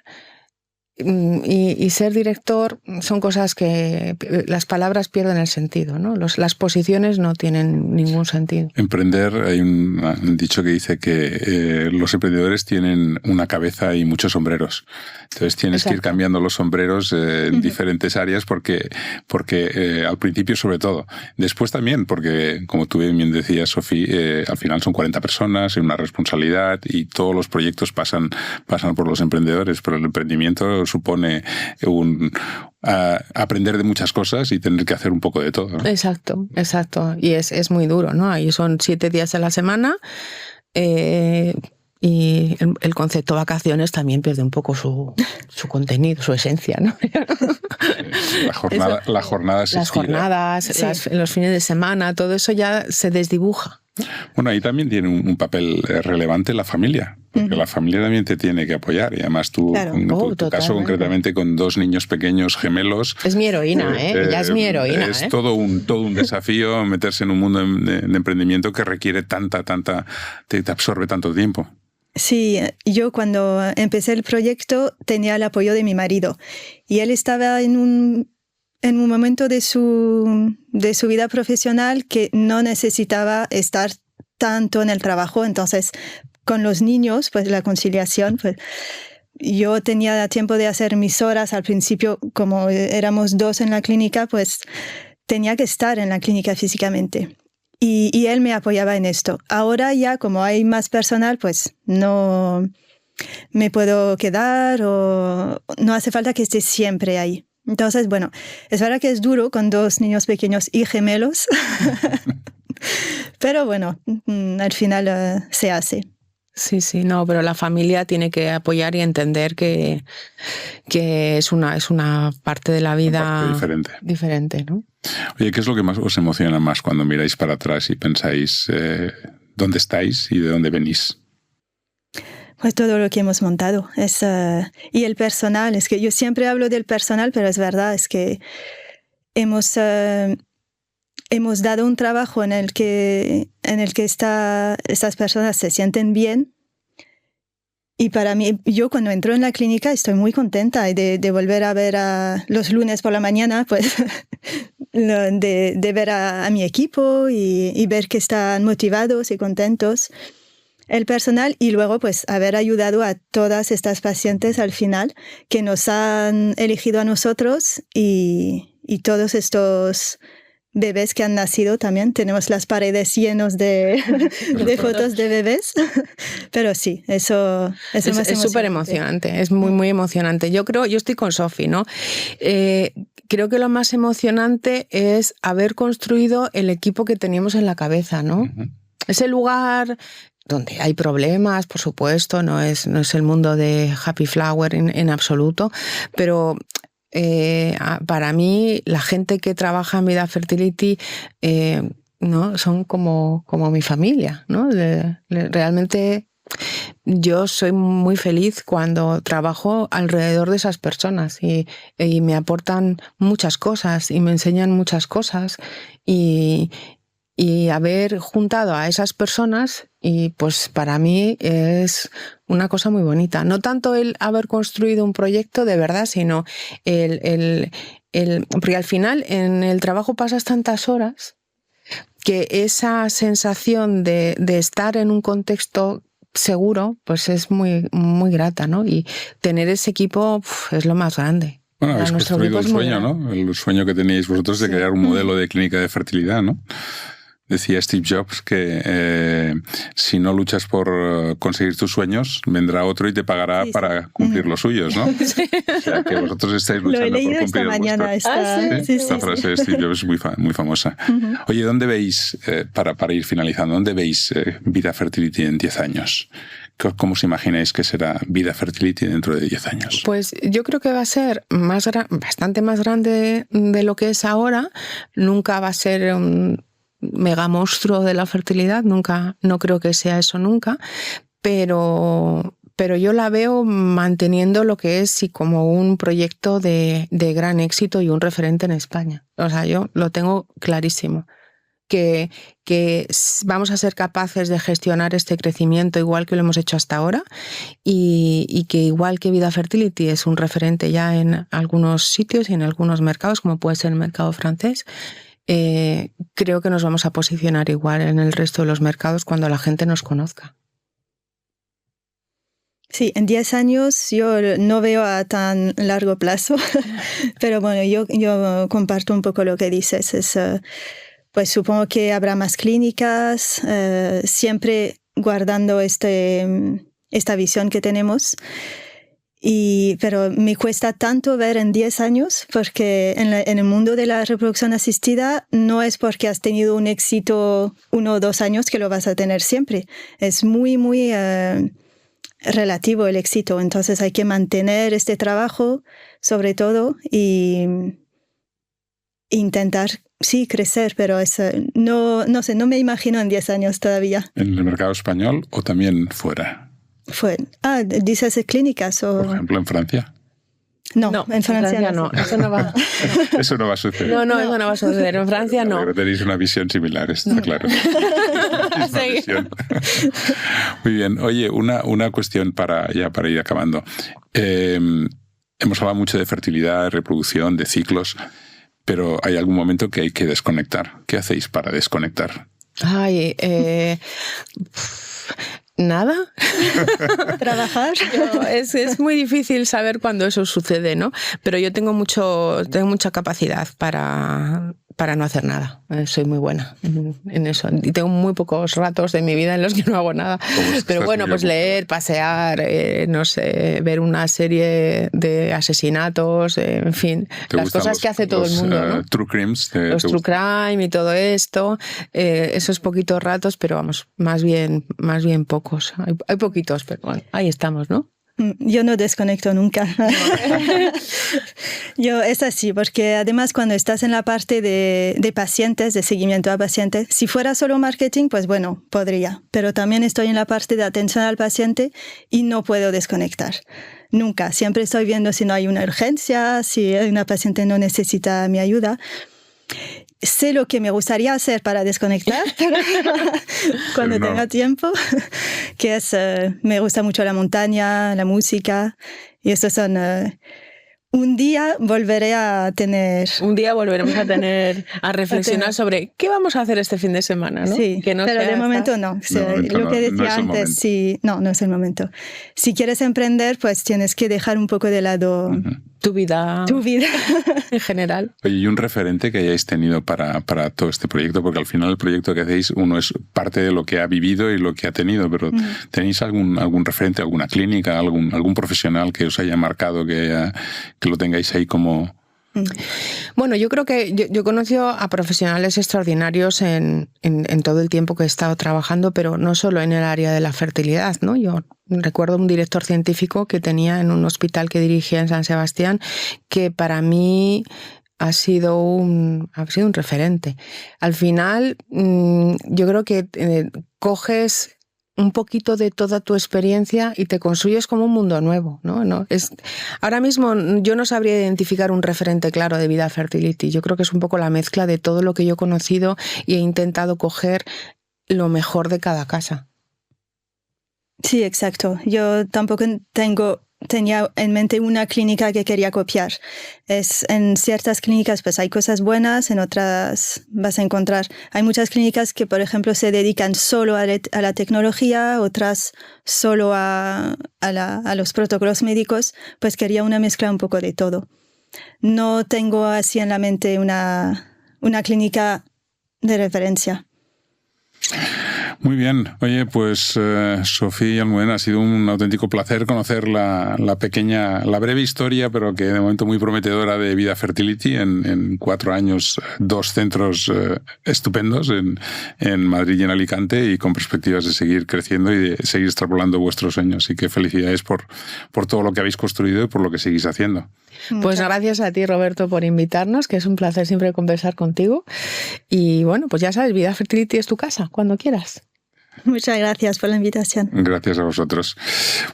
y ser director son cosas que las palabras pierden el sentido, ¿no? Las posiciones no tienen ningún sentido. Emprender, hay un dicho que dice que los emprendedores tienen una cabeza y muchos sombreros. Entonces tienes que ir cambiando los sombreros en diferentes áreas porque al principio sobre todo. Después también, porque como tú bien decías, Sofía, al final son 40 personas, hay una responsabilidad y todos los proyectos pasan por los emprendedores, pero el emprendimiento supone aprender de muchas cosas y tener que hacer un poco de todo, ¿no? Exacto. Y es muy duro, ¿no? Ahí son 7 días a la semana y el concepto vacaciones también pierde un poco su contenido, su esencia, ¿no? La jornada asistida. Las jornadas, los fines de semana, todo eso ya se desdibuja. Bueno, ahí también tiene un papel relevante la familia, porque la familia también te tiene que apoyar y además tú, claro. en tu caso concretamente con 2 niños pequeños gemelos. Es mi heroína, ella es mi heroína. Es todo un desafío meterse en un mundo de emprendimiento que requiere te absorbe tanto tiempo. Sí, yo cuando empecé el proyecto tenía el apoyo de mi marido y él estaba en un momento de su vida profesional que no necesitaba estar tanto en el trabajo. Entonces, con los niños, pues la conciliación, pues yo tenía tiempo de hacer mis horas. Al principio, como éramos 2 en la clínica, pues tenía que estar en la clínica físicamente. Y él me apoyaba en esto. Ahora ya, como hay más personal, pues no me puedo quedar o no hace falta que esté siempre ahí. Entonces, bueno, es verdad que es duro con 2 niños pequeños y gemelos, pero bueno, al final se hace. Sí, no, pero la familia tiene que apoyar y entender que es una parte de la vida diferente, ¿no? Oye, ¿qué es lo que más os emociona más cuando miráis para atrás y pensáis dónde estáis y de dónde venís? Pues todo lo que hemos montado. Y el personal, es que yo siempre hablo del personal, pero es verdad, es que hemos dado un trabajo en el que estas personas se sienten bien. Y para mí, yo cuando entro en la clínica estoy muy contenta de volver a ver los lunes por la mañana, pues de ver a mi equipo y ver que están motivados y contentos el personal, y luego pues haber ayudado a todas estas pacientes al final que nos han elegido a nosotros y todos estos bebés que han nacido también. Tenemos las paredes llenas de fotos de bebés. Pero sí, eso es súper emocionante. Es muy, muy emocionante. Yo estoy con Sofi, ¿no? Creo que lo más emocionante es haber construido el equipo que teníamos en la cabeza, ¿no? Uh-huh. Ese lugar donde hay problemas, por supuesto, no es el mundo de Happy Flower en absoluto, pero para mí la gente que trabaja en Vida Fertility ¿no? son como mi familia, ¿no? Realmente yo soy muy feliz cuando trabajo alrededor de esas personas y me aportan muchas cosas y me enseñan muchas cosas y haber juntado a esas personas, y pues para mí es una cosa muy bonita. No tanto el haber construido un proyecto de verdad, sino porque al final en el trabajo pasas tantas horas que esa sensación de estar en un contexto seguro, pues es muy, muy grata, ¿no? Y tener ese equipo es lo más grande. Bueno, habéis construido el sueño, ¿no? El sueño que teníais vosotros de crear un modelo de clínica de fertilidad, ¿no? Decía Steve Jobs que si no luchas por conseguir tus sueños, vendrá otro y te pagará para cumplir los suyos, ¿no? Sí. O sea, que vosotros estáis luchando por cumplir esta mañana. Esta frase de Steve Jobs es muy famosa. Uh-huh. Oye, ¿dónde veis, para ir finalizando, dónde veis Vida Fertility en 10 años? ¿Cómo os imagináis que será Vida Fertility dentro de 10 años? Pues yo creo que va a ser bastante más grande de lo que es ahora. Nunca va a ser un mega monstruo de la fertilidad, nunca, no creo que sea eso nunca, pero yo la veo manteniendo lo que es y como un proyecto de gran éxito y un referente en España. O sea, yo lo tengo clarísimo. Que vamos a ser capaces de gestionar este crecimiento igual que lo hemos hecho hasta ahora y que igual que Vida Fertility es un referente ya en algunos sitios y en algunos mercados, como puede ser el mercado francés, creo que nos vamos a posicionar igual en el resto de los mercados cuando la gente nos conozca. Sí, en 10 años yo no veo a tan largo plazo, pero bueno, yo comparto un poco lo que dices. Pues supongo que habrá más clínicas, siempre guardando esta visión que tenemos. Pero me cuesta tanto ver en 10 años, porque en el mundo de la reproducción asistida no es porque has tenido un éxito 1 o 2 años que lo vas a tener siempre. Es muy, muy relativo el éxito. Entonces hay que mantener este trabajo, sobre todo, y intentar, sí, crecer, pero no sé, no me imagino en 10 años todavía. ¿En el mercado español o también fuera? ¿Dices clínicas? O... Por ejemplo, en Francia. No, en Francia no. Eso no va. Eso no va a suceder. No, eso no va a suceder. En Francia no. Pero tenéis una visión similar, está claro. Visión. Muy bien. Oye, una cuestión para ir acabando. Hemos hablado mucho de fertilidad, de reproducción, de ciclos, pero hay algún momento que hay que desconectar. ¿Qué hacéis para desconectar? Ay, nada. Trabajar. Es muy difícil saber cuándo eso sucede, ¿no? Pero yo tengo mucha capacidad para no hacer nada. Soy muy buena en eso. Y tengo muy pocos ratos de mi vida en los que no hago nada. Pero bueno, pues leer, pasear, no sé, ver una serie de asesinatos, en fin, las cosas que hace todo el mundo, ¿no? True crimes. Los true crime y todo esto, esos poquitos ratos, pero vamos, más bien pocos. Hay poquitos, pero bueno, ahí estamos, ¿no? Yo no desconecto nunca. Yo es así, porque además cuando estás en la parte de pacientes, de seguimiento a pacientes, si fuera solo marketing, pues bueno, podría. Pero también estoy en la parte de atención al paciente y no puedo desconectar. Nunca. Siempre estoy viendo si no hay una urgencia, si una paciente no necesita mi ayuda. Sé lo que me gustaría hacer para desconectar cuando tenga tiempo, que es, me gusta mucho la montaña, la música, y estos son... un día volveremos a reflexionar sobre qué vamos a hacer este fin de semana, ¿no? Sí, pero de momento no. Lo que decía antes, sí, no es el momento. Si quieres emprender, pues tienes que dejar un poco de lado tu vida en general. Oye, ¿y un referente que hayáis tenido para todo este proyecto? Porque al final el proyecto que hacéis, uno es parte de lo que ha vivido y lo que ha tenido, pero ¿tenéis algún referente, alguna clínica, algún profesional que os haya marcado, que lo tengáis ahí como...? Bueno, yo creo que yo he conocido a profesionales extraordinarios en todo el tiempo que he estado trabajando, pero no solo en el área de la fertilidad, ¿no? Yo recuerdo un director científico que tenía en un hospital que dirigía en San Sebastián, que para mí ha sido un referente. Al final, yo creo que coges un poquito de toda tu experiencia y te construyes como un mundo nuevo, ¿no? Ahora mismo yo no sabría identificar un referente claro de Vida Fertility. Yo creo que es un poco la mezcla de todo lo que yo he conocido y he intentado coger lo mejor de cada casa. Sí, exacto. Yo tampoco tenía en mente una clínica que quería copiar. En ciertas clínicas pues hay cosas buenas, en otras vas a encontrar... Hay muchas clínicas que, por ejemplo, se dedican solo a la tecnología, otras solo a los protocolos médicos. Pues quería una mezcla un poco de todo. No tengo así en la mente una clínica de referencia. Muy bien. Oye, pues Sofía Almudena, ha sido un auténtico placer conocer la breve historia, pero que de momento muy prometedora de Vida Fertility. En 4 años, 2 centros estupendos en Madrid y en Alicante, y con perspectivas de seguir creciendo y de seguir extrapolando vuestros sueños. Así que felicidades por todo lo que habéis construido y por lo que seguís haciendo. Pues gracias a ti, Roberto, por invitarnos, que es un placer siempre conversar contigo. Y bueno, pues ya sabes, Vida Fertility es tu casa, cuando quieras. Muchas gracias por la invitación. Gracias a vosotros.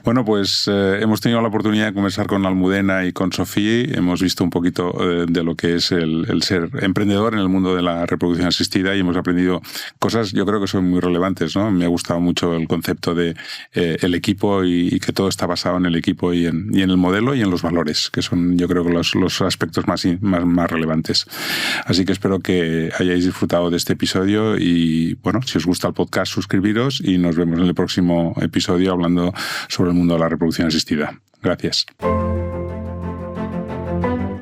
Bueno, pues hemos tenido la oportunidad de conversar con Almudena y con Sofía. Hemos visto un poquito de lo que es el ser emprendedor en el mundo de la reproducción asistida, y hemos aprendido cosas, yo creo que son muy relevantes, ¿no? Me ha gustado mucho el concepto de el equipo, y que todo está basado en el equipo y en el modelo y en los valores, que son, yo creo, que los aspectos más relevantes. Así que espero que hayáis disfrutado de este episodio, y bueno, si os gusta el podcast, suscribiros, y nos vemos en el próximo episodio hablando sobre el mundo de la reproducción asistida. Gracias.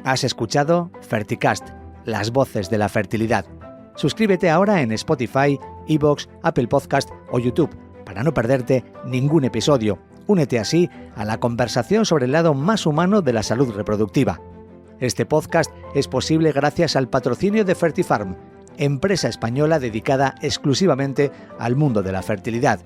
Has escuchado Ferticast, las voces de la fertilidad. Suscríbete ahora en Spotify, iVoox, Apple Podcast o YouTube para no perderte ningún episodio. Únete así a la conversación sobre el lado más humano de la salud reproductiva. Este podcast es posible gracias al patrocinio de Fertifarm, empresa española dedicada exclusivamente al mundo de la fertilidad.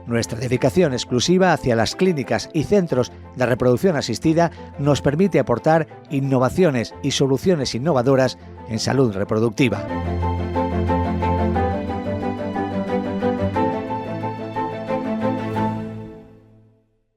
Nuestra dedicación exclusiva hacia las clínicas y centros de reproducción asistida nos permite aportar innovaciones y soluciones innovadoras en salud reproductiva.